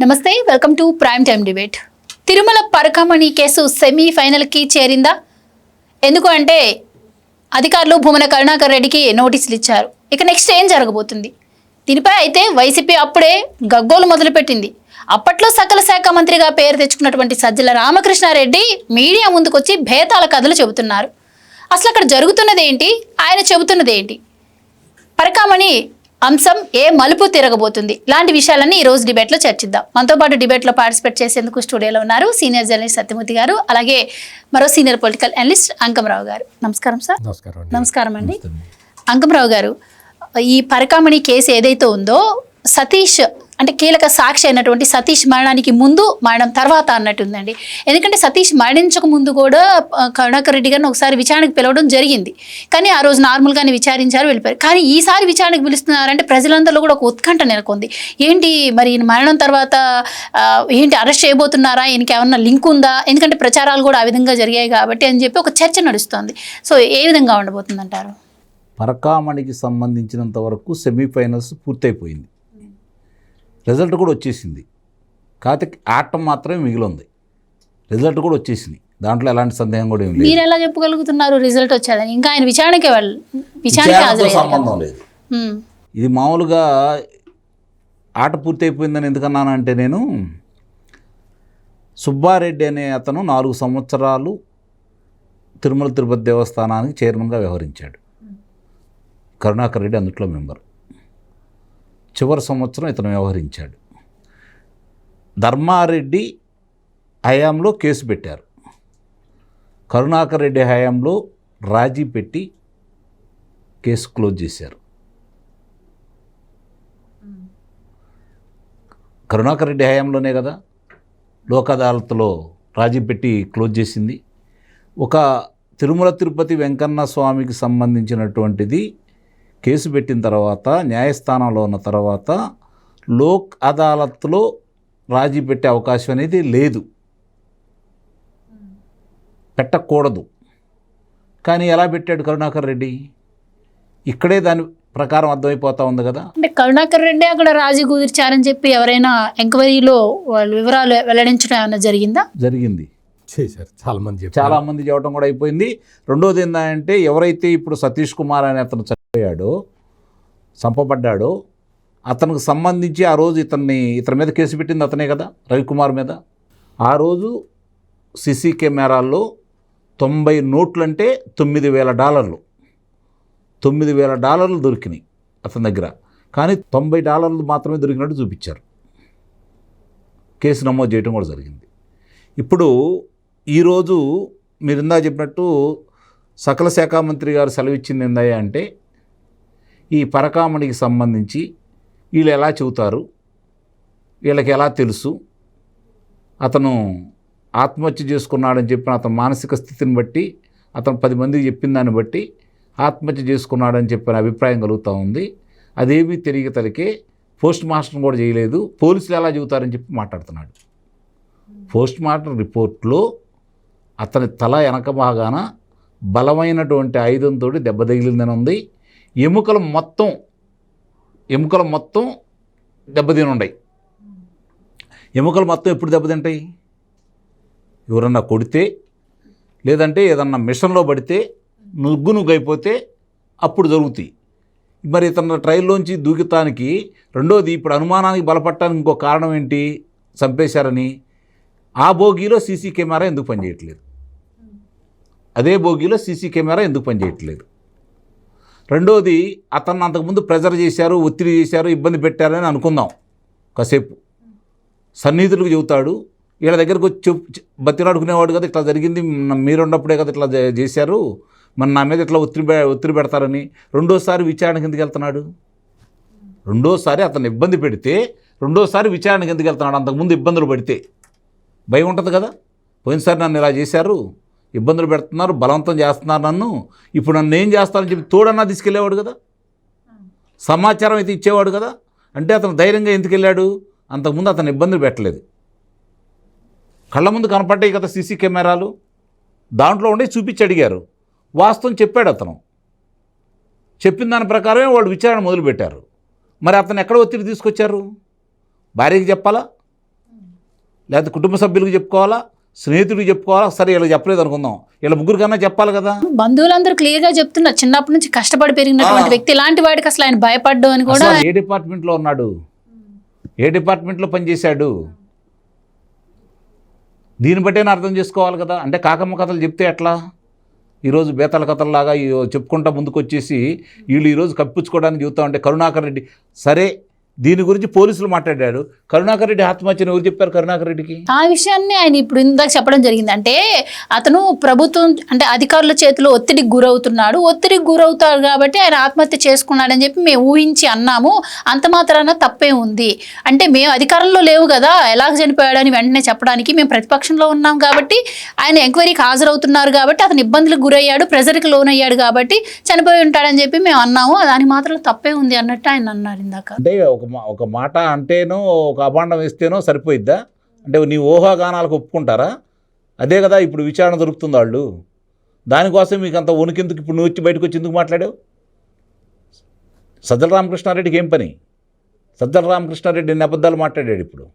నమస్తే, welcome to prime time debate. Tirumala పరకామణి case semi ఫైనల్కి చేరిందా? ఎందుకు అంటే అధికారులు భూమన కరుణాకర్ రెడ్డికి నోటీసులు ఇచ్చారు. ఇక నెక్స్ట్ ఏం జరగబోతుంది? దీనిపై అయితే వైసీపీ అప్పుడే గగ్గోలు మొదలుపెట్టింది. అప్పట్లో సకల శాఖ మంత్రిగా పేరు తెచ్చుకున్నటువంటి సజ్జల రామకృష్ణారెడ్డి మీడియా ముందుకొచ్చి భేతాల కథలు చెబుతున్నారు. అసలు అక్కడ జరుగుతున్నది ఏంటి, ఆయన చెబుతున్నది ఏంటి, పరకామణి అంశం ఏ మలుపు తిరగబోతుంది, ఇలాంటి విషయాలన్నీ ఈ రోజు డిబేట్లో చర్చిద్దాం. మనతో పాటు డిబేట్లో పార్టిసిపేట్ చేసేందుకు స్టూడియోలో ఉన్నారు సీనియర్ జర్నలిస్ట్ సత్యమూర్తి గారు, అలాగే మరో సీనియర్ పొలిటికల్ అనలిస్ట్ అంకమరావు గారు. నమస్కారం సార్. నమస్కారం అండి. అంకమరావు గారు, ఈ పరకామణి కేసు ఏదైతే ఉందో సతీష్ అంటే కీలక సాక్షి అయినటువంటి సతీష్ మరణానికి ముందు మరణం తర్వాత అన్నట్టుందండి. ఎందుకంటే సతీష్ మరణించక ముందు కూడా కరుణాకర్ రెడ్డి గారిని ఒకసారి విచారణకు పిలవడం జరిగింది. కానీ ఆ రోజు నార్మల్గానే విచారించారు, వెళ్ళిపోయారు. కానీ ఈసారి విచారణకు పిలుస్తున్నారంటే ప్రజలందరిలో కూడా ఒక ఉత్కంఠ నెలకొంది. ఏంటి మరి ఈయన మరణం తర్వాత ఏంటి అరెస్ట్ చేయబోతున్నారా, ఈయనకి ఏమన్నా లింక్ ఉందా? ఎందుకంటే ప్రచారాలు కూడా ఆ విధంగా జరిగాయి కాబట్టి అని చెప్పి ఒక చర్చ నడుస్తోంది. సో ఏ విధంగా ఉండబోతుంది అంటారు? పరకామణికి సంబంధించినంత వరకు సెమీఫైనల్స్ పూర్తయిపోయింది, రిజల్ట్ కూడా వచ్చేసింది. కాకపోతే ఆటం మాత్రమే మిగిలింది. రిజల్ట్ కూడా వచ్చేసింది, దాంట్లో ఎలాంటి సందేహం కూడా ఏం లేదు. మీరు ఎలా చెప్పగలుగుతున్నారు రిజల్ట్ వచ్చాదని? ఇంకా ఆయన విచారణతో సంబంధం లేదు. ఇది మామూలుగా ఆట పూర్తయిపోయిందని ఎందుకన్నానంటే, నేను సుబ్బారెడ్డి అనే అతను 4 సంవత్సరాలు తిరుమల తిరుపతి దేవస్థానానికి చైర్మన్గా వ్యవహరించాడు. కరుణాకర్ రెడ్డి అందుట్లో మెంబర్. చివరి సంవత్సరం ఇతను వ్యవహరించాడు. ధర్మారెడ్డి హయాంలో కేసు పెట్టారు, కరుణాకర్ రెడ్డి హయాంలో రాజీ పెట్టి కేసు క్లోజ్ చేశారు. కరుణాకర్ రెడ్డి హయాంలోనే కదా లోక్ అదాలత్లో రాజీ పెట్టి క్లోజ్ చేసింది. ఒక తిరుమల తిరుపతి వెంకన్న స్వామికి సంబంధించినటువంటిది కేసు పెట్టిన తర్వాత, న్యాయస్థానంలో ఉన్న తర్వాత లోక్ అదాలత్లో రాజీ పెట్టే అవకాశం అనేది లేదు, పెట్టకూడదు. కానీ ఎలా పెట్టాడు కరుణాకర్ రెడ్డి? ఇక్కడే దాని ప్రకారం అర్థమైపోతా ఉంది కదా. అంటే కరుణాకర్ రెడ్డి అక్కడ రాజీ కుదిర్చారని చెప్పి ఎవరైనా ఎంక్వైరీలో వాళ్ళు వివరాలు వెల్లడించడం ఏమైనా జరిగిందా? జరిగింది, చేశారు. చాలా మంది చెప్పడం కూడా అయిపోయింది. రెండోది ఏంటంటే, ఎవరైతే ఇప్పుడు సతీష్ కుమార్ అనే అతను చంపబడ్డాడో అతనికి సంబంధించి ఆ రోజు ఇతని మీద కేసు పెట్టింది అతనే కదా, రవికుమార్ మీద. ఆ రోజు సీసీ కెమెరాల్లో 90 నోట్లు అంటే $9,000 $9,000 దొరికినాయి అతని దగ్గర. కానీ $90 మాత్రమే దొరికినట్టు చూపించారు. కేసు నమోదు చేయడం కూడా జరిగింది. ఇప్పుడు ఈరోజు మీరు ఇందా చెప్పినట్టు సకల శాఖ మంత్రి గారు సెలవిచ్చింది ఏందయ్యా అంటే, ఈ పరకామణికి సంబంధించి వీళ్ళు ఎలా చెబుతారు, వీళ్ళకి ఎలా తెలుసు, అతను ఆత్మహత్య చేసుకున్నాడని చెప్పిన అతని మానసిక స్థితిని బట్టి, అతను 10 మందికి చెప్పిన దాన్ని బట్టి ఆత్మహత్య చేసుకున్నాడని చెప్పిన అభిప్రాయం కలుగుతూ ఉంది. అదేమీ తెలియతలకే పోస్ట్ మార్టం కూడా చేయలేదు, పోలీసులు ఎలా చెబుతారని చెప్పి మాట్లాడుతున్నాడు. పోస్ట్ మార్టం రిపోర్ట్లో అతని తల వెనక భాగాన బలమైనటువంటి ఆయుధంతో దెబ్బ తగిలిందని ఉంది. ఎముకలు మొత్తం దెబ్బతిని ఉన్నాయి. ఎముకలు మొత్తం ఎప్పుడు దెబ్బతింటాయి? ఎవరన్నా కొడితే, లేదంటే ఏదన్నా మిషన్లో పడితే, నుగ్గైపోతే అప్పుడు జరుగుతాయి. మరి ఇతను ట్రైల్లోంచి దూకితానికి, రెండోది ఇప్పుడు అనుమానానికి బలపడటానికి ఇంకో కారణం ఏంటి, చంపేశారని. ఆ బోగీలో సీసీ కెమెరా ఎందుకు పనిచేయట్లేదు? అదే బోగీలో సీసీ కెమెరా ఎందుకు పనిచేయట్లేదు? రెండోది, అతన్ని అంతకుముందు ప్రెజర్ చేశారు, ఒత్తిడి చేశారు, ఇబ్బంది పెట్టారని అనుకుందాం. కాసేపు సన్నిహితులకు చెబుతాడు, వీళ్ళ దగ్గరకు వచ్చి బతిలాడుకునేవాడు కదా, ఇట్లా జరిగింది మీరున్నప్పుడే కదా ఇట్లా చేశారు, మన నా మీద ఇట్లా ఒత్తిడి పెడతారని. రెండోసారి విచారణకి ఎందుకు వెళ్తున్నాడు? రెండోసారి అతను ఇబ్బంది పెడితే రెండోసారి విచారణకి ఎందుకు వెళ్తున్నాడు? అంతకుముందు ఇబ్బందులు పడితే భయం ఉంటుంది కదా. పోయినసారి నన్ను ఇలా చేశారు, ఇబ్బందులు పెడుతున్నారు, బలవంతం చేస్తున్నారు నన్ను, ఇప్పుడు నన్ను ఏం చేస్తారని చెప్పి తోడన్నా తీసుకెళ్ళేవాడు కదా, సమాచారం అయితే ఇచ్చేవాడు కదా. అంటే అతను ధైర్యంగా ఎందుకు వెళ్ళాడు? అంతకుముందు అతను ఇబ్బందులు పెట్టలేదు. కళ్ళ ముందు కనపడ్డాయి కదా సీసీ కెమెరాలు, దాంట్లో ఉండి చూపించి అడిగారు, వాస్తవం చెప్పాడు అతను. చెప్పిన దాని ప్రకారమే వాళ్ళు విచారణ మొదలుపెట్టారు. మరి అతను ఎక్కడ ఒత్తిడి తీసుకొచ్చారు? భార్యకి చెప్పాలా, లేకపోతే కుటుంబ సభ్యులకు చెప్పుకోవాలా, స్నేహితుడికి చెప్పుకోవాలా? సరే ఇలా చెప్పలేదు అనుకుందాం, ఇలా ముగ్గురు కన్నా చెప్పాలి కదా. బంధువులందరూ క్లియర్గా చెప్తున్నారు చిన్నప్పటి నుంచి కష్టపడి పెరిగినటువంటి వ్యక్తి ఇలాంటి వాడికి అసలు ఆయన భయపడ్డం అని కూడా. ఏ డిపార్ట్మెంట్లో ఉన్నాడు, ఏ డిపార్ట్మెంట్లో పనిచేశాడు, దీన్ని బట్టే అర్థం చేసుకోవాలి కదా. అంటే కాకమ్మ కథలు చెప్తే ఎట్లా? ఈరోజు బేతాల కథల్లాగా చెప్పుకుంటా ముందుకు వచ్చేసి వీళ్ళు ఈరోజు కప్పించుకోవడానికి చెబుతా ఉంటే కరుణాకర్ రెడ్డి సరే దీని గురించి పోలీసులు మాట్లాడాడు. కరుణాకర్ రెడ్డి ఆత్మహత్యను ఎవరు చెప్పారు కరుణాకర్ రెడ్డికి? ఆ విషయాన్ని ఆయన ఇప్పుడు ఇందాక చెప్పడం జరిగింది. అంటే అతను ప్రభుత్వం అంటే అధికారుల చేతిలో ఒత్తిడికి గురవుతున్నాడు, ఒత్తిడికి గురవుతాడు కాబట్టి ఆయన ఆత్మహత్య చేసుకున్నాడని చెప్పి మేము ఊహించి అన్నాము. అంత మాత్రాన తప్పే ఉంది అంటే మేము అధికారంలో లేవు కదా ఎలాగ చనిపోయాడని వెంటనే చెప్పడానికి. మేము ప్రతిపక్షంలో ఉన్నాం కాబట్టి ఆయన ఎంక్వైరీకి హాజరవుతున్నారు కాబట్టి అతను ఇబ్బందులకు గురయ్యాడు, ప్రెజర్కి లోనయ్యాడు కాబట్టి చనిపోయి ఉంటాడని చెప్పి మేము అన్నాము. దాని మాత్రం తప్పే ఉంది అన్నట్టు ఆయన అన్నారు ఇందాక. అంటే ఒక మాట అంటేనో ఒక అభాండం వేస్తేనో సరిపోయిద్దా? అంటే నీ ఊహాగానాలకు ఒప్పుకుంటారా? అదే కదా ఇప్పుడు విచారణ దొరుకుతుంది వాళ్ళు. దానికోసం మీకు అంత వణుకెందుకు? ఇప్పుడు నువ్వు వచ్చి బయటకు వచ్చి ఎందుకు మాట్లాడావు? సజ్జల రామకృష్ణారెడ్డికి ఏం పని? సజ్జల రామకృష్ణారెడ్డి ఎన్ని అబద్ధాలు మాట్లాడాడు? ఇప్పుడు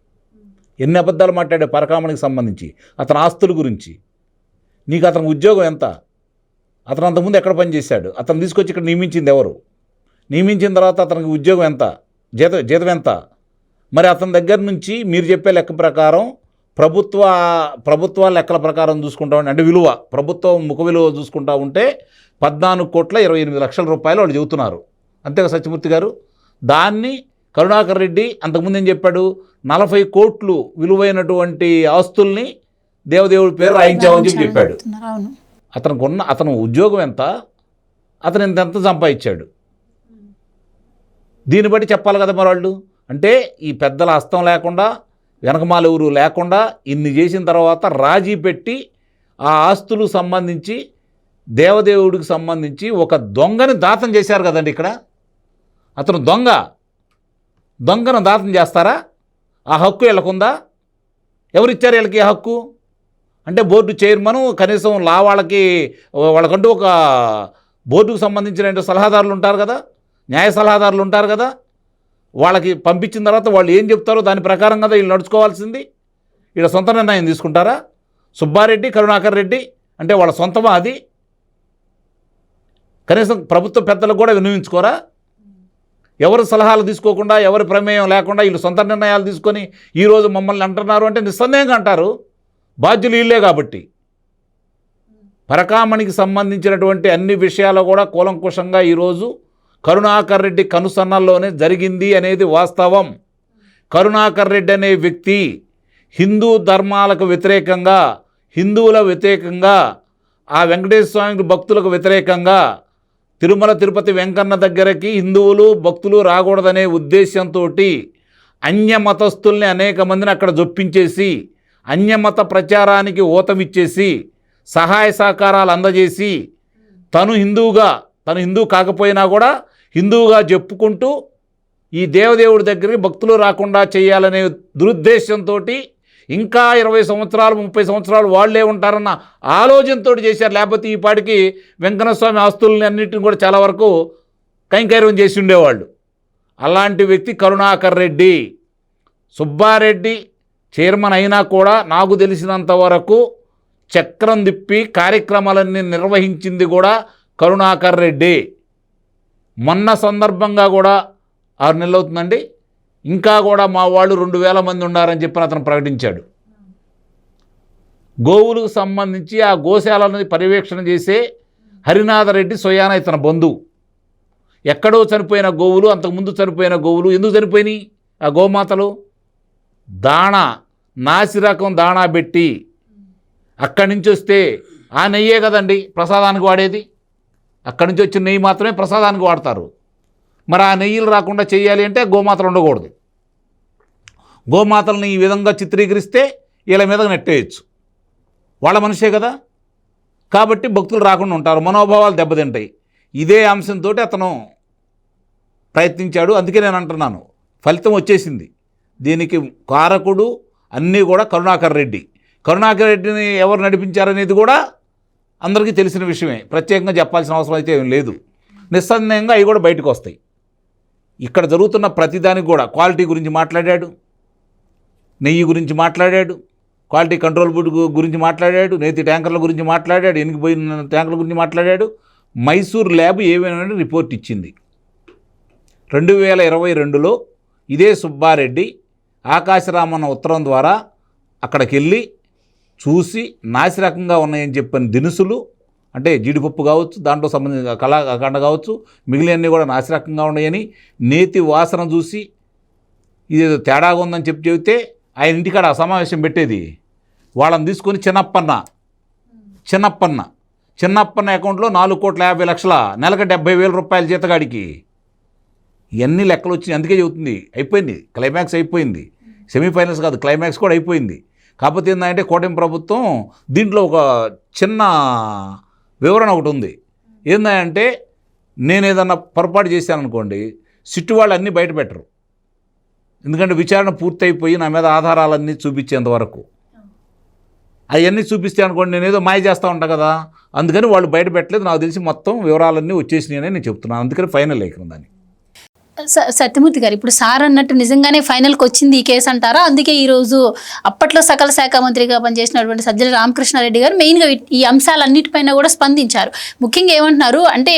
ఎన్ని అబద్ధాలు మాట్లాడాడు పరకామణికి సంబంధించి, అతని ఆస్తుల గురించి. నీకు అతని ఉద్యోగం ఎంత? అతను అంతకుముందు ఎక్కడ పనిచేశాడు? అతను తీసుకొచ్చి ఇక్కడ నియమించింది ఎవరు? నియమించిన తర్వాత అతనికి ఉద్యోగం ఎంత, జీతం ఎంత? మరి అతని దగ్గర నుంచి మీరు చెప్పే లెక్క ప్రకారం ప్రభుత్వ లెక్కల ప్రకారం చూసుకుంటా ఉంటే, అంటే విలువ ప్రభుత్వం ముఖ విలువ చూసుకుంటా ఉంటే 14,28,00,000 రూపాయలు వాళ్ళు చెబుతున్నారు. అంతేగా సత్యమూర్తి గారు? దాన్ని కరుణాకర్ రెడ్డి అంతకుముందు ఏం చెప్పాడు? 40 కోట్లు విలువైనటువంటి ఆస్తుల్ని దేవదేవుడి పేరు రాయించామని చెప్పి చెప్పాడు. అతను ఉద్యోగం ఎంత, అతను ఎంత సంపాదించాడు, దీన్ని బట్టి చెప్పాలి కదా మరి వాళ్ళు. అంటే ఈ పెద్దల హస్తం లేకుండా వెనకమాల ఎవరు లేకుండా ఇన్ని చేసిన తర్వాత రాజీ పెట్టి ఆ ఆస్తులకు సంబంధించి దేవదేవుడికి సంబంధించి ఒక దొంగని దాతం చేశారు కదండి. ఇక్కడ అతను దొంగను దాతం చేస్తారా? ఆ హక్కు వీళ్ళకుందా? ఎవరిచ్చారు వీళ్ళకి ఆ హక్కు? అంటే బోర్డు చైర్మన్ కనీసం వాళ్ళకంటూ ఒక బోర్డుకు సంబంధించిన సలహాదారులు ఉంటారు కదా, న్యాయ సలహాదారులు ఉంటారు కదా. వాళ్ళకి పంపించిన తర్వాత వాళ్ళు ఏం చెప్తారో దాని ప్రకారం కదా వీళ్ళు నడుచుకోవాల్సింది. వీళ్ళ సొంత నిర్ణయం తీసుకుంటారా? సుబ్బారెడ్డి, కరుణాకర్ రెడ్డి అంటే వాళ్ళ సొంతమా అది? కనీసం ప్రభుత్వ పెద్దలకు కూడా వినియోగించుకోరా? ఎవరు సలహాలు తీసుకోకుండా, ఎవరి ప్రమేయం లేకుండా వీళ్ళు సొంత నిర్ణయాలు తీసుకొని ఈరోజు మమ్మల్ని అంటున్నారు అంటే నిస్సందేహంగా అంటారు. బాధ్యులు వీళ్ళే కాబట్టి. పరకామణికి సంబంధించినటువంటి అన్ని విషయాలు కూడా కూలంకుషంగా ఈరోజు కరుణాకర్ రెడ్డి కనుసన్నల్లోనే జరిగింది అనేది వాస్తవం. కరుణాకర్ రెడ్డి అనే వ్యక్తి హిందూ ధర్మాలకు వ్యతిరేకంగా, హిందువుల వ్యతిరేకంగా, ఆ వెంకటేశ్వర స్వామి భక్తులకు వ్యతిరేకంగా తిరుమల తిరుపతి వెంకన్న దగ్గరికి హిందువులు భక్తులు రాకూడదనే ఉద్దేశంతో అన్యమతస్తుల్ని అనేక మందిని అక్కడ జొప్పించేసి అన్యమత ప్రచారానికి ఊతమిచ్చేసి సహాయ సహకారాలు అందజేసి తను హిందూ కాకపోయినా కూడా హిందువుగా చెప్పుకుంటూ ఈ దేవదేవుడి దగ్గరికి భక్తులు రాకుండా చేయాలనే దురుద్దేశంతో ఇంకా 20 సంవత్సరాలు 30 సంవత్సరాలు వాళ్ళే ఉంటారన్న ఆలోచనతో చేశారు. లేకపోతే ఈ పాటికి వెంకన్నస్వామి ఆస్తుల్ని అన్నింటిని కూడా చాలా వరకు కైంకర్యం చేసి ఉండేవాళ్ళు. అలాంటి వ్యక్తి కరుణాకర్ రెడ్డి. సుబ్బారెడ్డి చైర్మన్ అయినా కూడా నాకు తెలిసినంత వరకు చక్రం తిప్పి కార్యక్రమాలన్నీ నిర్వహించింది కూడా కరుణాకర్ రెడ్డి. మొన్న సందర్భంగా కూడా 6 నెలలు అవుతుందండి, ఇంకా కూడా మా వాళ్ళు 2,000 మంది ఉన్నారని చెప్పి అతను ప్రకటించాడు. గోవులకు సంబంధించి ఆ గోశాలను పర్యవేక్షణ చేసే హరినాథరెడ్డి సొయాన ఇతని బంధువు. ఎక్కడో చనిపోయిన గోవులు, అంతకుముందు చనిపోయిన గోవులు ఎందుకు చనిపోయినాయి? ఆ గోమాతలు నాసిరకం దాణా పెట్టి అక్కడి నుంచి వస్తే ఆ నెయ్యే కదండి ప్రసాదానికి వాడేది. అక్కడి నుంచి వచ్చిన నెయ్యి మాత్రమే ప్రసాదానికి వాడతారు. మరి ఆ నెయ్యిలు రాకుండా చేయాలి అంటే గోమాతలు ఉండకూడదు. గోమాతల్ని ఈ విధంగా చిత్రీకరిస్తే వీళ్ళ మీద నెట్టేయచ్చు. వాళ్ళ మనిషే కదా, కాబట్టి భక్తులు రాకుండా ఉంటారు, మనోభావాలు దెబ్బతింటాయి. ఇదే అంశంతో అతను ప్రయత్నించాడు. అందుకే నేను అంటున్నాను ఫలితం వచ్చేసింది. దీనికి కారకుడు అన్నీ కూడా కరుణాకర్ రెడ్డి. కరుణాకర్ రెడ్డిని ఎవరు నడిపించారనేది కూడా అందరికీ తెలిసిన విషయమే, ప్రత్యేకంగా చెప్పాల్సిన అవసరం అయితే ఏం లేదు. నిస్సందేహంగా అవి కూడా బయటకు వస్తాయి. ఇక్కడ జరుగుతున్న ప్రతిదానికి కూడా క్వాలిటీ గురించి మాట్లాడాడు. నెయ్యి గురించి మాట్లాడాడు, క్వాలిటీ కంట్రోల్ బోర్డు గురించి మాట్లాడాడు, నేతి ట్యాంకర్ల గురించి మాట్లాడాడు, ఎనికిపోయిన ట్యాంకర్ల గురించి మాట్లాడాడు. మైసూర్ ల్యాబ్ ఏమైనా రిపోర్ట్ ఇచ్చింది. 2022లో ఇదే సుబ్బారెడ్డి ఆకాశరామన్న ఉత్తరం ద్వారా అక్కడికి వెళ్ళి చూసి నాసిరకంగా ఉన్నాయని చెప్పిన దినుసులు, అంటే జీడిపప్పు కావచ్చు, దాంట్లో సంబంధించిన కళాఖండ కావచ్చు, మిగిలినన్నీ కూడా నాసిరకంగా ఉన్నాయని, నేతి వాసన చూసి ఇదేదో తేడాగా ఉందని చెబితే ఆయన ఇంటికాడ సమావేశం పెట్టేది. వాళ్ళని తీసుకొని చిన్నప్పన్న అకౌంట్లో 4,50,00,000, నెలకు 70,000 రూపాయల జీతగాడికి. ఇవన్నీ లెక్కలు వచ్చి అందుకే చెబుతుంది. అయిపోయింది, క్లైమాక్స్ అయిపోయింది. సెమీఫైనల్స్ కాదు, క్లైమాక్స్ కూడా అయిపోయింది. కాకపోతే ఏంటంటే కూటమి ప్రభుత్వం దీంట్లో ఒక చిన్న వివరణ ఒకటి ఉంది. ఏంటంటే నేను ఏదన్నా పొరపాటు చేశాను అనుకోండి, సిట్టు వాళ్ళు అన్నీ బయట పెట్టరు. ఎందుకంటే విచారణ పూర్తయిపోయి నా మీద ఆధారాలన్నీ చూపించేంత వరకు. అవన్నీ చూపిస్తే అనుకోండి నేను ఏదో మాయ చేస్తూ ఉంటాను కదా, అందుకని వాళ్ళు బయట పెట్టలేదు. నాకు తెలిసి మొత్తం వివరాలన్నీ వచ్చేసినాయి అని నేను చెప్తున్నాను. అందుకని ఫైనల్ అయిపోయింది దాన్ని. సత్యమూర్తి గారు, ఇప్పుడు సార్ అన్నట్టు నిజంగానే ఫైనల్కి వచ్చింది ఈ కేసు అంటారా? అందుకే ఈరోజు అప్పట్లో సకల శాఖ మంత్రిగా పనిచేసినటువంటి సజ్జల రామకృష్ణారెడ్డి గారు మెయిన్గా ఈ అంశాలన్నిటిపైన కూడా స్పందించారు. ముఖ్యంగా ఏమంటున్నారు అంటే,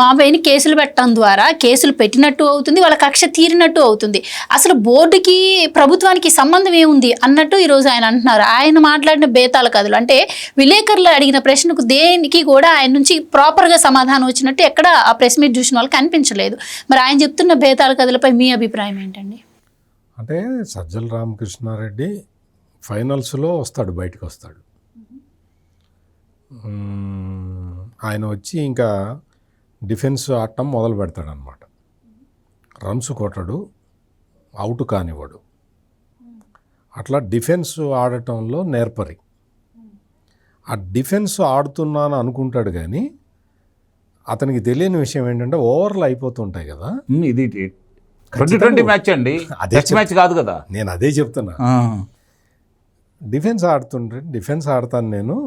మా పైన కేసులు పెట్టడం ద్వారా కేసులు పెట్టినట్టు అవుతుంది, వాళ్ళ కక్ష తీరినట్టు అవుతుంది, అసలు బోర్డుకి ప్రభుత్వానికి సంబంధం ఏముంది అన్నట్టు ఈరోజు ఆయన అంటున్నారు. ఆయన మాట్లాడిన బేతాల కథలు అంటే విలేకరులు అడిగిన ప్రశ్నకు దేనికి కూడా ఆయన నుంచి ప్రాపర్గా సమాధానం వచ్చినట్టు ఎక్కడ ఆ ప్రెస్ మీట్ చూసిన వాళ్ళకి కనిపించలేదు. మరి ఆయన చెప్తున్న బేతాల కథలపై మీ అభిప్రాయం ఏంటండి? అంటే సజ్జల రామకృష్ణారెడ్డి ఫైనల్స్లో వస్తాడు, బయటకు వస్తాడు. ఆయన వచ్చి ఇంకా డిఫెన్స్ ఆడటం మొదలు పెడతాడనమాట. Runs కొట్టడు, out కానివ్వడు. అట్లా డిఫెన్స్ ఆడటంలో నేర్పరి. ఆ డిఫెన్స్ ఆడుతున్నాను అనుకుంటాడు, కానీ అతనికి తెలియని విషయం ఏంటంటే ఓవర్లు అయిపోతుంటాయి కదా. ఇది 2020 మ్యాచ్ అండి, టెస్ట్ మ్యాచ్ కాదు కదా. నేను అదే చెప్తున్నా. డిఫెన్స్ ఆడతాను నేను,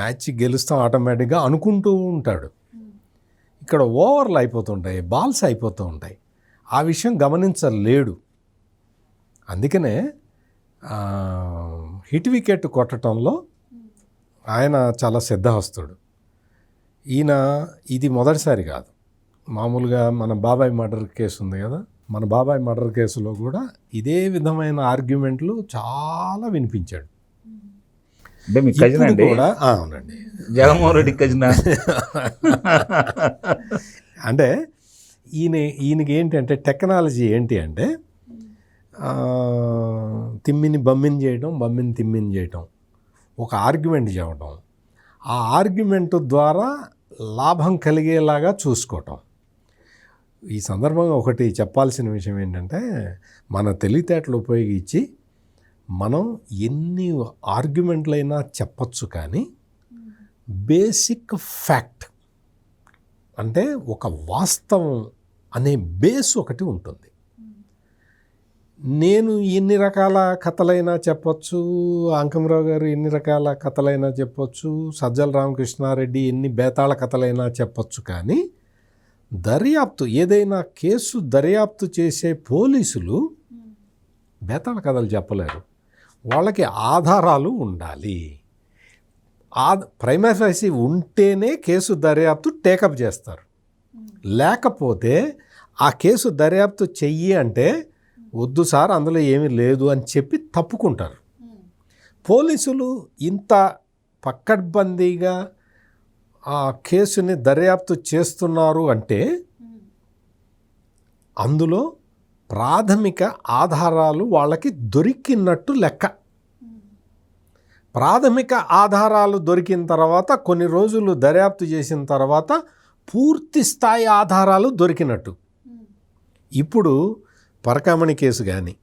మ్యాచ్ గెలుస్తాం ఆటోమేటిక్గా అనుకుంటూ ఉంటాడు. ఇక్కడ ఓవర్లు అయిపోతుంటాయి, బాల్స్ అయిపోతూ ఉంటాయి. ఆ విషయం గమనించలేడు. అందుకనే హిట్ వికెట్ కొట్టడంలో ఆయన చాలా సిద్ధహస్తుడు. ఈయన ఇది మొదటిసారి కాదు. మామూలుగా మన బాబాయ్ మర్డర్ కేసు ఉంది కదా, మన బాబాయ్ మర్డర్ కేసులో కూడా ఇదే విధమైన ఆర్గ్యుమెంట్లు చాలా వినిపించాడు. అంటే మీ కజిన్ అండి కూడా? అవునండి, జగన్మోహన్ రెడ్డి కజిన్. అంటే ఈయనకి ఏంటంటే టెక్నాలజీ ఏంటి అంటే తిమ్మిని బమ్మిని చేయటం, బమ్మిని తిమ్మిని చేయటం, ఒక ఆర్గ్యుమెంట్ చెప్పడం, ఆ ఆర్గ్యుమెంట్ ద్వారా లాభం కలిగేలాగా చూసుకోవటం. ఈ సందర్భంగా ఒకటి చెప్పాల్సిన విషయం ఏంటంటే, మన తెలివితేటలు ఉపయోగించి మనం ఎన్ని ఆర్గ్యుమెంట్లైనా చెప్పచ్చు, కానీ బేసిక్ ఫ్యాక్ట్ అంటే ఒక వాస్తవం అనే బేస్ ఒకటి ఉంటుంది. నేను ఎన్ని రకాల కథలైనా చెప్పొచ్చు, అంకమరావు గారు ఎన్ని రకాల కథలైనా చెప్పొచ్చు, సజ్జల రామకృష్ణారెడ్డి ఎన్ని బేతాళ కథలైనా చెప్పొచ్చు, కానీ దర్యాప్తు ఏదైనా కేసు దర్యాప్తు చేసే పోలీసులు బేతాళ కథలు చెప్పలేరు. వాళ్ళకి ఆధారాలు ఉండాలి. ప్రైమరీ ఫేసి ఉంటేనే కేసు దర్యాప్తు టేకప్ చేస్తారు. లేకపోతే ఆ కేసు దర్యాప్తు చెయ్యి అంటే వద్దు సార్ అందులో ఏమీ లేదు అని చెప్పి తప్పుకుంటారు. పోలీసులు ఇంత పక్కడ్బందీగా ఆ కేసుని దర్యాప్తు చేస్తున్నారు అంటే అందులో ప్రాథమిక ఆధారాలు వాళ్ళకి దొరికినట్టు లెక్క. ప్రాథమిక ఆధారాలు దొరికిన తర్వాత కొన్ని రోజులు దర్యాప్తు చేసిన తర్వాత పూర్తి స్థాయి ఆధారాలు దొరికినట్టు. ఇప్పుడు పరకామణి కేసు కానీ,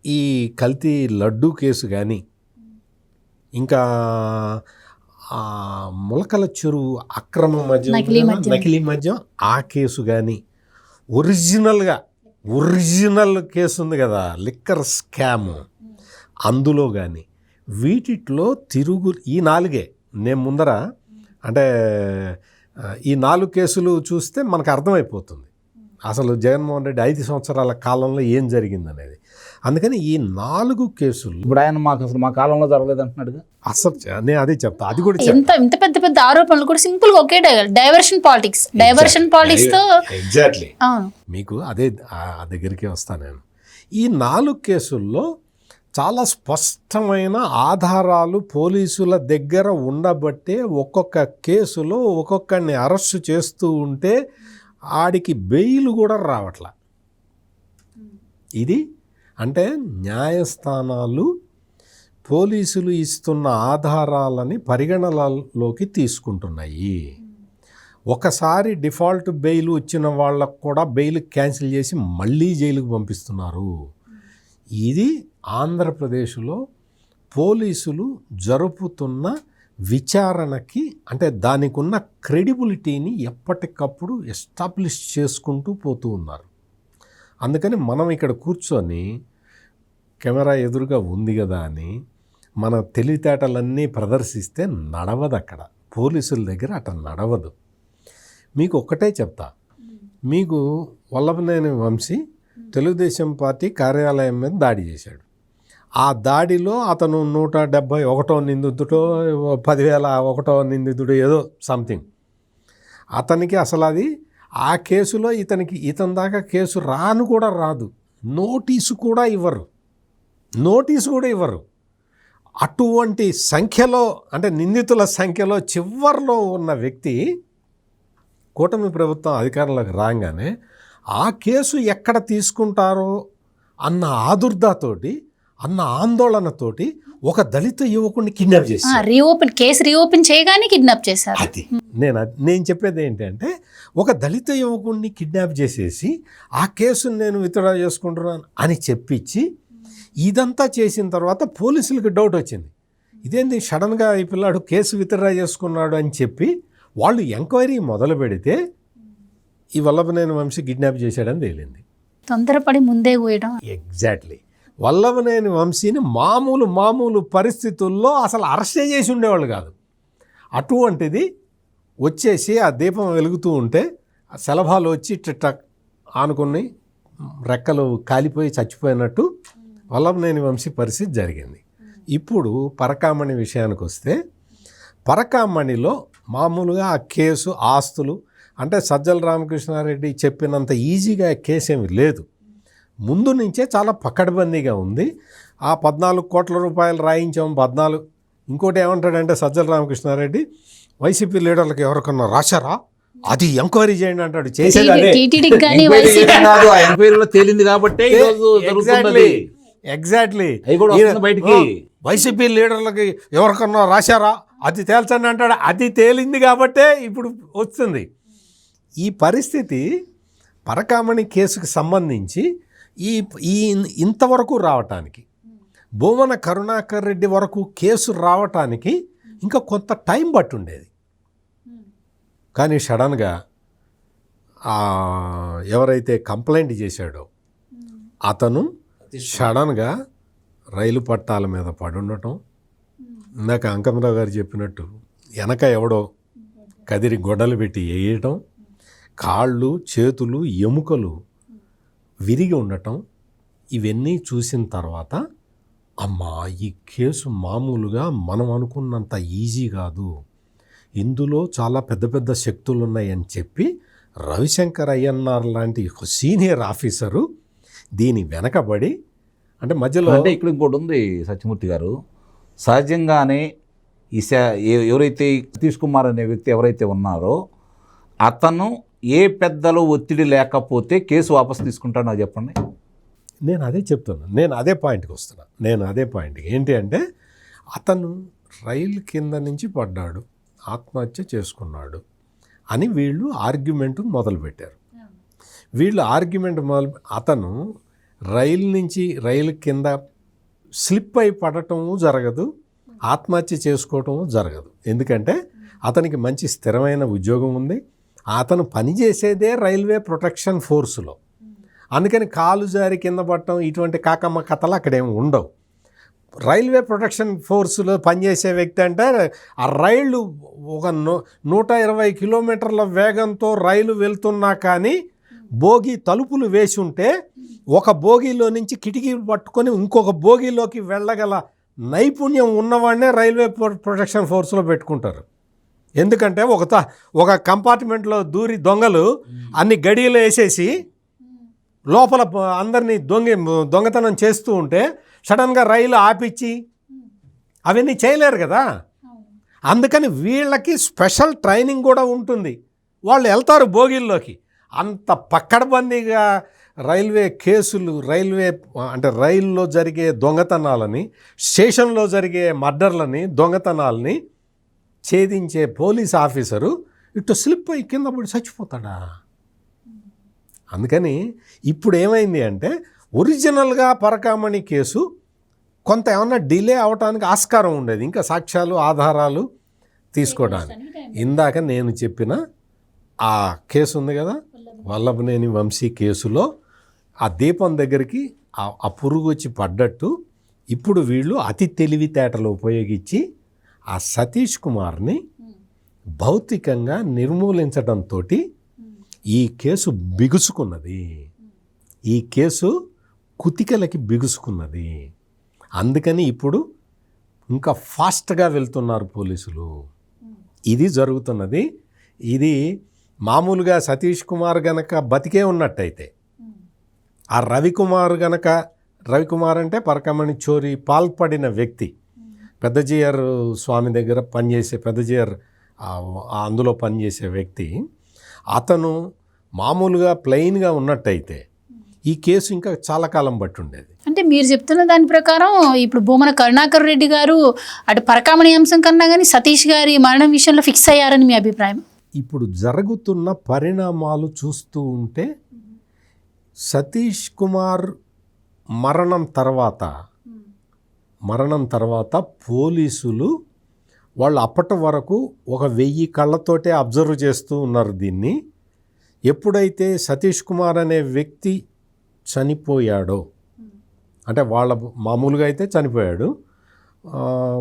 ఈ కల్తీ లడ్డూ కేసు కానీ, ఇంకా ములకల చెరువు అక్రమ మద్యం, నకిలీ మద్యం ఆ కేసు కానీ, ఒరిజినల్ కేసు ఉంది కదా లిక్కర్ స్కామ్, అందులో కానీ, వీటిలో ఈ 4 నేను ముందర అంటే ఈ 4 కేసులు చూస్తే మనకు అర్థమైపోతుంది అసలు జగన్మోహన్ రెడ్డి 5 సంవత్సరాల కాలంలో ఏం జరిగిందనేది. అందుకని ఈ 4 కేసులు ఇప్పుడు ఆయన మాకు అసలు మా కాలంలో జరగలేదు అంటున్నాడుగా. అసలు నేను అదే చెప్తా, అది కూడా ఇంత పెద్ద పెద్ద ఆరోపణలు కూడా సింపుల్ గా ఒకే డైవర్షన్ పాలిటిక్స్ తో ఎగ్జాక్ట్లీ అవును. మీకు అదే ఆ దగ్గరికి వస్తాను నేను. ఈ 4 కేసుల్లో చాలా స్పష్టమైన ఆధారాలు పోలీసుల దగ్గర ఉండబట్టే ఒక్కొక్క కేసులో ఒక్కొక్కరిని అరెస్టు చేస్తూ ఉంటే ఆడికి బెయిల్ కూడా రావట్లా. ఇది అంటే న్యాయస్థానాలు పోలీసులు ఇస్తున్న ఆధారాలని పరిగణనలోకి తీసుకుంటున్నాయి. ఒకసారి డిఫాల్ట్ బెయిల్ వచ్చిన వాళ్ళకు కూడా బెయిల్ క్యాన్సిల్ చేసి మళ్ళీ జైలుకు పంపిస్తున్నారు. ఇది ఆంధ్రప్రదేశ్లో పోలీసులు జరుపుతున్న విచారణకి అంటే దానికి ఉన్న క్రెడిబిలిటీని ఎప్పటికప్పుడు ఎస్టాబ్లిష్ చేసుకుంటూ పోతూ ఉన్నారు. అందుకని మనం ఇక్కడ కూర్చొని కెమెరా ఎదురుగా ఉంది కదా అని మన తెలివితేటలన్నీ ప్రదర్శిస్తే నడవదు. అక్కడ పోలీసుల దగ్గర అట్లా నడవదు. మీకు ఒక్కటే చెప్తా, మీకు వల్లభనేని వంశీ తెలుగుదేశం పార్టీ కార్యాలయం మీద దాడి చేశాడు. ఆ దాడిలో అతను 171వ నిందితుడో 10,001వ నిందితుడో ఏదో సంథింగ్. అతనికి అసలు అది ఆ కేసులో ఇతని దాకా కేసు రాను కూడా రాదు, నోటీసు కూడా ఇవ్వరు. అటువంటి సంఖ్యలో అంటే నిందితుల సంఖ్యలో చివర్లో ఉన్న వ్యక్తి కూటమి ప్రభుత్వం అధికారంలోకి రాగానే ఆ కేసు ఎక్కడ తీసుకుంటారో అన్న ఆదుర్దాతోటి అన్న ఆందోళనతోటి ఒక దళిత యువకుడిని కిడ్నాప్ చేశారు. కేసు రీఓపెన్ చేయగానే కిడ్నాప్ చేశారు. అది నేను చెప్పేది ఏంటంటే ఒక దళిత యువకుడిని కిడ్నాప్ చేసేసి ఆ కేసును నేను విత్డ్రా చేసుకుంటున్నాను అని చెప్పించి ఇదంతా చేసిన తర్వాత పోలీసులకు డౌట్ వచ్చింది. ఇదేంటి సడన్గా ఈ పిల్లాడు కేసు విత్డ్రా చేసుకున్నాడు అని చెప్పి వాళ్ళు ఎంక్వైరీ మొదలు పెడితే ఈ వల్లభనేని వంశీ కిడ్నాప్ చేశాడని తేలింది. తొందరపడి ముందే పోయడం. ఎగ్జాక్ట్లీ. వల్లభనేని వంశీని మామూలు పరిస్థితుల్లో అసలు అరెస్టే చేసి ఉండేవాళ్ళు కాదు. అటువంటిది వచ్చేసి ఆ దీపం వెలుగుతూ ఉంటే ఆ శలభాలు వచ్చి టక్ ఆనుకుని రెక్కలు కాలిపోయి చచ్చిపోయినట్టు వల్లభనేని వంశీ పరిస్థితి జరిగింది. ఇప్పుడు పరకామణి విషయానికి వస్తే పరకామణిలో మామూలుగా ఆ కేసు ఆస్తులు అంటే సజ్జల రామకృష్ణారెడ్డి చెప్పినంత ఈజీగా కేసు ఏమి లేదు. ముందు నుంచే చాలా పకడ్బందీగా ఉంది. ఆ 14 కోట్ల రూపాయలు రాయించాం 14. ఇంకోటి ఏమంటాడంటే సజ్జల రామకృష్ణారెడ్డి వైసీపీ లీడర్లకు ఎవరికన్నా రాశారా అది ఎంక్వైరీ చేయండి అంటాడు. చేసేది అదే. తేలింది కాబట్టి ఎగ్జాక్ట్లీ బయటికి వైసీపీ లీడర్లకి ఎవరికన్నా రాశారా అది తేల్చండి అంటాడు. అది తేలింది కాబట్టే ఇప్పుడు వస్తుంది ఈ పరిస్థితి. పరకామణి కేసుకు సంబంధించి ఈ ఇంతవరకు రావటానికి భూమన కరుణాకర్ రెడ్డి వరకు కేసు రావటానికి ఇంకా కొంత టైం పట్టి ఉండేది. కానీ సడన్గా ఎవరైతే కంప్లైంట్ చేశాడో అతను సడన్గా రైలు పట్టాల మీద పడి ఉండటం, ఇందాక అంకమరావు గారు చెప్పినట్టు వెనక ఎవడో కదిరి గొడ్డలు పెట్టి వేయటం, కాళ్ళు చేతులు ఎముకలు విరిగి ఉండటం, ఇవన్నీ చూసిన తర్వాత అమ్మా ఈ కేసు మామూలుగా మనం అనుకున్నంత ఈజీ కాదు, ఇందులో చాలా పెద్ద పెద్ద శక్తులు ఉన్నాయని చెప్పి రవిశంకర్ అయ్యన్నార్ లాంటి సీనియర్ ఆఫీసరు దీని వెనకబడి అంటే మధ్యలో అంటే ఇక్కడ ఇంకోటి ఉంది సత్యమూర్తి గారు. సహజంగానే ఎవరైతే సతీష్ కుమార్ అనే వ్యక్తి ఎవరైతే ఉన్నారో అతను ఏ పెద్దలో ఒత్తిడి లేకపోతే కేసు వాపసు తీసుకుంటానో చెప్పండి. నేను అదే చెప్తున్నాను. నేను అదే పాయింట్కి వస్తున్నా. ఏంటి అంటే అతను రైలు కింద నుంచి పడ్డాడు, ఆత్మహత్య చేసుకున్నాడు అని వీళ్ళు ఆర్గ్యుమెంట్ మొదలుపెట్టారు. అతను రైలు కింద స్లిప్ అయి పడటము జరగదు, ఆత్మహత్య చేసుకోవటము జరగదు. ఎందుకంటే అతనికి మంచి స్థిరమైన ఉద్యోగం ఉంది, అతను పనిచేసేదే రైల్వే ప్రొటెక్షన్ ఫోర్సులో. అందుకని కాలు జారి కింద పడటం ఇటువంటి కాకమ్మ కథలు అక్కడేమి ఉండవు. రైల్వే ప్రొటెక్షన్ ఫోర్సులో పనిచేసే వ్యక్తి అంటే ఆ రైళ్ళు ఒక 120 కిలోమీటర్ల వేగంతో రైలు వెళ్తున్నా కానీ బోగి తలుపులు వేసి ఉంటే ఒక బోగిలో నుంచి కిటికీ పట్టుకొని ఇంకొక బోగిలోకి వెళ్ళగల నైపుణ్యం ఉన్నవాడినే రైల్వే ప్రొటెక్షన్ ఫోర్స్లో పెట్టుకుంటారు. ఎందుకంటే ఒక కంపార్ట్మెంట్లో దూరి దొంగలు అన్ని గడియలు వేసేసి లోపల అందరినీ దొంగతనం చేస్తూ ఉంటే సడన్గా రైలు ఆపిచ్చి అవన్నీ చేయలేరు కదా. అందుకని వీళ్ళకి స్పెషల్ ట్రైనింగ్ కూడా ఉంటుంది. వాళ్ళు వెళ్తారు బోగిల్లోకి. అంత పక్కడబందీగా రైల్వే కేసులు, రైల్లో జరిగే దొంగతనాలని, స్టేషన్లో జరిగే మర్డర్లని, దొంగతనాలని ఛేదించే పోలీస్ ఆఫీసరు ఇటు స్లిప్ అయి కింద పడి చచ్చిపోతాడా? అందుకని ఇప్పుడు ఏమైంది అంటే ఒరిజినల్గా పరకామణి కేసు కొంత ఏమన్నా డిలే అవడానికి ఆస్కారం ఉండేది, ఇంకా సాక్ష్యాలు ఆధారాలు తీసుకోవడానికి. ఇందాక నేను చెప్పిన ఆ కేసు ఉంది కదా, వల్లభనేని వంశీ కేసులో ఆ దీపం దగ్గరికి ఆ పురుగు వచ్చి పడ్డట్టు ఇప్పుడు వీళ్ళు అతి తెలివితేటలు ఉపయోగించి ఆ సతీష్ కుమార్ని భౌతికంగా నిర్మూలించడంతో ఈ కేసు బిగుసుకున్నది. ఈ కేసు కుతికలకి బిగుసుకున్నది. అందుకని ఇప్పుడు ఇంకా ఫాస్ట్గా వెళ్తున్నారు పోలీసులు. ఇది జరుగుతున్నది. ఇది మామూలుగా సతీష్ కుమార్ గనక బతికే ఉన్నట్టయితే, ఆ రవికుమార్ అంటే పరకామణి చోరీ పాల్పడిన వ్యక్తి, పెద్దజీయర్ స్వామి దగ్గర పనిచేసే పెద్దజీయర్ అందులో పనిచేసే వ్యక్తి, అతను మామూలుగా ప్లెయిన్గా ఉన్నట్టయితే ఈ కేసు ఇంకా చాలా కాలం బట్టి ఉండేది. అంటే మీరు చెప్తున్న దాని ప్రకారం ఇప్పుడు భూమన కరుణాకర్ రెడ్డి గారు అటు పరకామణి అంశం కన్నా కానీ సతీష్ గారి మరణం విషయంలో ఫిక్స్ అయ్యారని మీ అభిప్రాయం? ఇప్పుడు జరుగుతున్న పరిణామాలు చూస్తూ ఉంటే సతీష్ కుమార్ మరణం తర్వాత పోలీసులు వాళ్ళు అప్పటి వరకు 1000 కళ్ళతోటే అబ్జర్వ్ చేస్తూ ఉన్నారు దీన్ని. ఎప్పుడైతే సతీష్ కుమార్ అనే వ్యక్తి చనిపోయాడో, అంటే వాళ్ళ మామూలుగా అయితే చనిపోయాడు,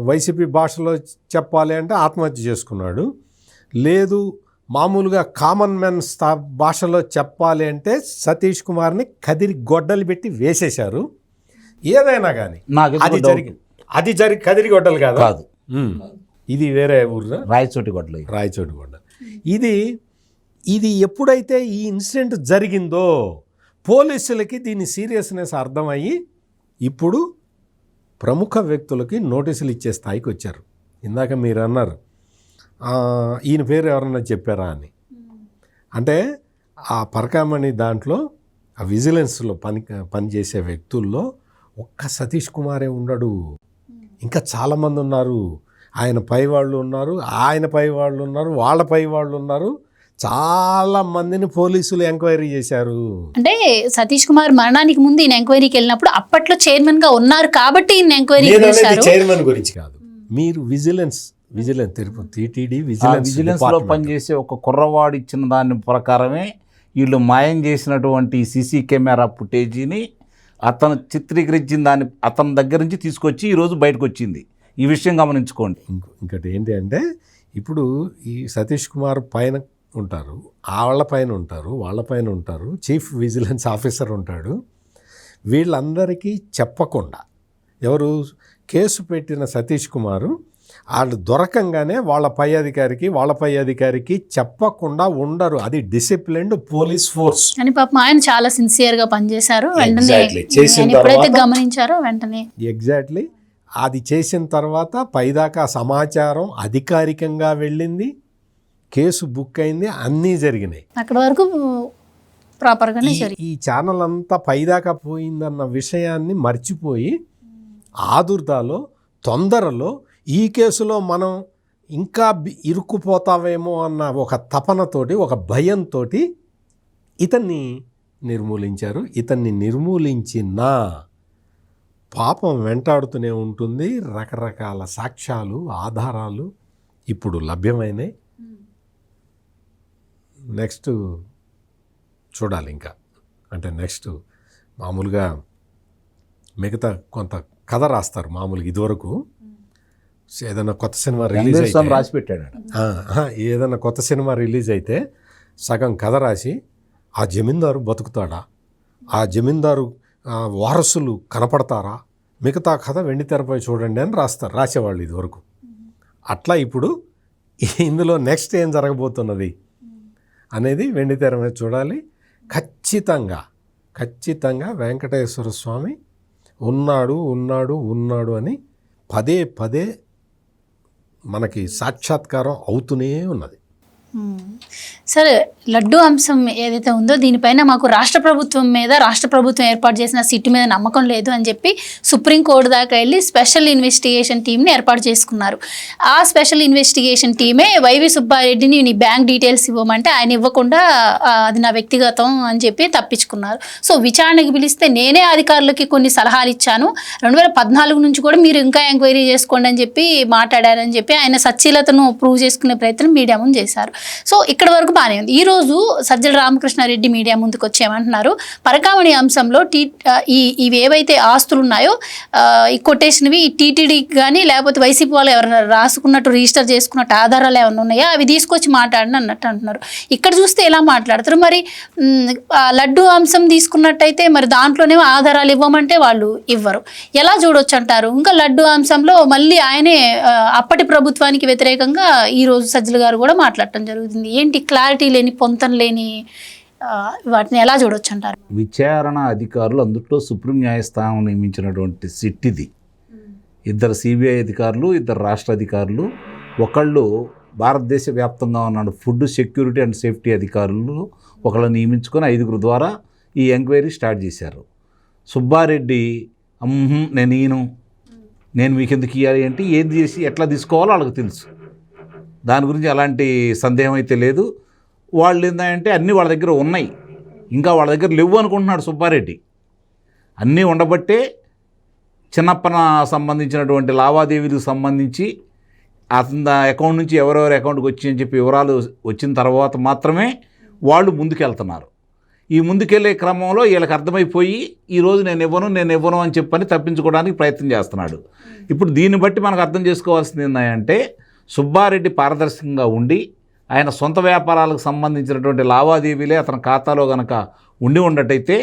వైసీపీ భాషలో చెప్పాలి అంటే ఆత్మహత్య చేసుకున్నాడు, లేదు మామూలుగా కామన్ మెన్ భాషలో చెప్పాలి అంటే సతీష్ కుమార్ని కదిరి గొడ్డలు పెట్టి వేసేశారు. ఏదైనా కానీ అది కదిరి గొడ్డలు కాదు, ఇది వేరే ఊర్లో రాయచోటి గొడ్డలు. ఇది ఎప్పుడైతే ఈ ఇన్సిడెంట్ జరిగిందో పోలీసులకి దీని సీరియస్నెస్ అర్థమయ్యి ఇప్పుడు ప్రముఖ వ్యక్తులకి నోటీసులు ఇచ్చే స్థాయికి వచ్చారు. ఇందాక మీరు అన్నారు ఈయన పేరు ఎవరన్నా చెప్పారా అని. అంటే ఆ పరకామణి దాంట్లో ఆ విజిలెన్స్లో పనిచేసే వ్యక్తుల్లో ఒక్క సతీష్ కుమారే ఉండడు, ఇంకా చాలామంది ఉన్నారు. ఆయన పై వాళ్ళు ఉన్నారు, వాళ్ళ పై వాళ్ళు ఉన్నారు. చాలా మందిని పోలీసులు ఎంక్వైరీ చేశారు. అంటే సతీష్ కుమార్ మరణానికి ముందు ఈయన ఎంక్వైరీకి వెళ్ళినప్పుడు అప్పట్లో చైర్మన్ గా ఉన్నారు కాబట్టి ఈయన ఎంక్వైరీ చేశారు. చైర్మన్ గురించి కాదు, మీరు విజిలెన్స్ తిరుపతి టీటీడీ విజిలెన్స్ లో పనిచేసే ఒక కుర్రవాడు ఇచ్చిన దాని ప్రకారమే వీళ్ళు మాయం చేసినటువంటి సీసీ కెమెరా ఫుటేజీని అతను చిత్రీకరించిన దాన్ని అతని దగ్గర నుంచి తీసుకొచ్చి ఈరోజు బయటకు వచ్చింది. ఈ విషయం గమనించుకోండి. ఇంకోటి ఏంటి అంటే ఇప్పుడు ఈ సతీష్ కుమార్ పైన ఉంటారు, వాళ్ళ పైన ఉంటారు, చీఫ్ విజిలెన్స్ ఆఫీసర్ ఉంటాడు. వీళ్ళందరికీ చెప్పకుండా ఎవరు కేసు పెట్టిన సతీష్ కుమారు వాళ్ళు దొరకంగానే వాళ్ళ పై అధికారికి చెప్పకుండా ఉండరు. అది డిసిప్లిన్డ్ పోలీస్ ఫోర్స్ అని పాపం ఆయన చాలా సిన్సియర్గా పనిచేశారు. వెంటనే ఎప్పుడైతే గమనించారో వెంటనే ఎగ్జాక్ట్లీ అది చేసిన తర్వాత పైదాకా సమాచారం అధికారికంగా వెళ్ళింది, కేసు బుక్ అయింది, అన్నీ జరిగినాయి. అక్కడ వరకు ప్రాపర్గానే ఈ ఛానల్ అంతా పైదాకా పోయిందన్న విషయాన్ని మర్చిపోయి ఆదుర్దాలో తొందరలో ఈ కేసులో మనం ఇంకా ఇరుక్కుపోతావేమో అన్న ఒక తపనతోటి, ఒక భయంతో ఇతన్ని నిర్మూలించారు. ఇతన్ని నిర్మూలించిన పాపం వెంటాడుతూనే ఉంటుంది. రకరకాల సాక్ష్యాలు, ఆధారాలు ఇప్పుడు లభ్యమైనాయి. నెక్స్ట్ చూడాలి ఇంకా. అంటే నెక్స్ట్ మామూలుగా మిగతా కొంత కథ రాస్తారు. మామూలుగా ఇదివరకు ఏదైనా కొత్త సినిమా రిలీజ్ అయితే రాసి పెట్టాడు. ఏదైనా కొత్త సినిమా రిలీజ్ అయితే సగం కథ రాసి ఆ జమీందారు బతుకుతాడా, ఆ జమీందారు వారసులు కనపడతారా, మిగతా కథ వెండితెరపై చూడండి అని రాసేవాళ్ళు ఇదివరకు. అట్లా ఇప్పుడు ఇందులో నెక్స్ట్ ఏం జరగబోతున్నది అనేది వెండితెర మీద చూడాలి. ఖచ్చితంగా వెంకటేశ్వర స్వామి ఉన్నాడు అని పదే పదే మనకి సాక్షాత్కారం అవుతూనే ఉన్నది. సరే, లడ్డు అంశం ఏదైతే ఉందో దీనిపైన మాకు రాష్ట్ర ప్రభుత్వం ఏర్పాటు చేసిన సిట్ మీద నమ్మకం లేదు అని చెప్పి సుప్రీంకోర్టు దాకా వెళ్ళి స్పెషల్ ఇన్వెస్టిగేషన్ టీంని ఏర్పాటు చేసుకున్నారు. ఆ స్పెషల్ ఇన్వెస్టిగేషన్ టీమే వైవి సుబ్బారెడ్డిని నీ బ్యాంక్ డీటెయిల్స్ ఇవ్వమంటే ఆయన ఇవ్వకుండా అది నా వ్యక్తిగతం అని చెప్పి తప్పించుకున్నారు. సో విచారణకి పిలిస్తే నేనే అధికారులకి కొన్ని సలహాలు ఇచ్చాను, 2014 నుంచి కూడా మీరు ఇంకా ఎంక్వైరీ చేసుకోండి అని చెప్పి మాట్లాడారని చెప్పి ఆయన సచ్చీలతను ప్రూవ్ చేసుకునే ప్రయత్నం మీడియా ముందు చేశారు. సో ఇక్కడ వరకు బాగానే ఉంది. ఈరోజు సజ్జల రామకృష్ణారెడ్డి మీడియా ముందుకు వచ్చి ఏమంటున్నారు, పరకామణి అంశంలో ఇవి ఏవైతే ఆస్తులు ఉన్నాయో ఈ కొటేషన్వి ఈ టీటీడీకి కానీ లేకపోతే వైసీపీ వాళ్ళు ఎవరైనా రాసుకున్నట్టు రిజిస్టర్ చేసుకున్నట్టు ఆధారాలు ఏమైనా ఉన్నాయా అవి తీసుకొచ్చి మాట్లాడిన అన్నట్టు అంటున్నారు. ఇక్కడ చూస్తే ఎలా మాట్లాడతారు మరి? లడ్డు అంశం తీసుకున్నట్టయితే మరి దాంట్లోనేమో ఆధారాలు ఇవ్వమంటే వాళ్ళు ఇవ్వరు, ఎలా చూడొచ్చు అంటారు? ఇంకా లడ్డు అంశంలో మళ్ళీ ఆయనే అప్పటి ప్రభుత్వానికి వ్యతిరేకంగా ఈరోజు సజ్జల గారు కూడా మాట్లాడటం జరుగుతుంది. ఏంటి క్లారిటీ లేని, పొంతం లేని వాటిని ఎలా చూడొచ్చు అంటారు? విచారణ అధికారులు అందులో సుప్రీం న్యాయస్థానం నియమించినటువంటి సిట్ ఇది. 2 సిబిఐ అధికారులు, 2 రాష్ట్ర అధికారులు, ఒకళ్ళు భారతదేశ వ్యాప్తంగా ఉన్న ఫుడ్ సెక్యూరిటీ అండ్ సేఫ్టీ అధికారులు ఒకళ్ళు నియమించుకొని 5 ద్వారా ఈ ఎంక్వైరీ స్టార్ట్ చేశారు. సుబ్బారెడ్డి నేను మీకు ఎందుకు ఇవ్వాలి అంటే ఏది చేసి ఎట్లా తీసుకోవాలో వాళ్ళకి తెలుసు, దాని గురించి ఎలాంటి సందేహం అయితే లేదు. వాళ్ళు ఏంటంటే అన్నీ వాళ్ళ దగ్గర ఉన్నాయి, ఇంకా వాళ్ళ దగ్గర లేవు అనుకుంటున్నాడు సుబ్బారెడ్డి. అన్నీ ఉండబట్టే చిన్నప్పన సంబంధించినటువంటి లావాదేవీలకు సంబంధించి అతని అకౌంట్ నుంచి ఎవరెవరి అకౌంట్కి వచ్చి అని చెప్పి వివరాలు వచ్చిన తర్వాత మాత్రమే వాళ్ళు ముందుకెళ్తున్నారు. ఈ ముందుకెళ్ళే క్రమంలో వీళ్ళకి అర్థమైపోయి ఈరోజు నేను ఇవ్వను అని చెప్పని తప్పించుకోవడానికి ప్రయత్నం చేస్తున్నాడు. ఇప్పుడు దీన్ని బట్టి మనకు అర్థం చేసుకోవాల్సింది ఏంటంటే సుబ్బారెడ్డి పారదర్శకంగా ఉండి ఆయన సొంత వ్యాపారాలకు సంబంధించినటువంటి లావాదేవీలే అతని ఖాతాలో కనుక ఉండటైతే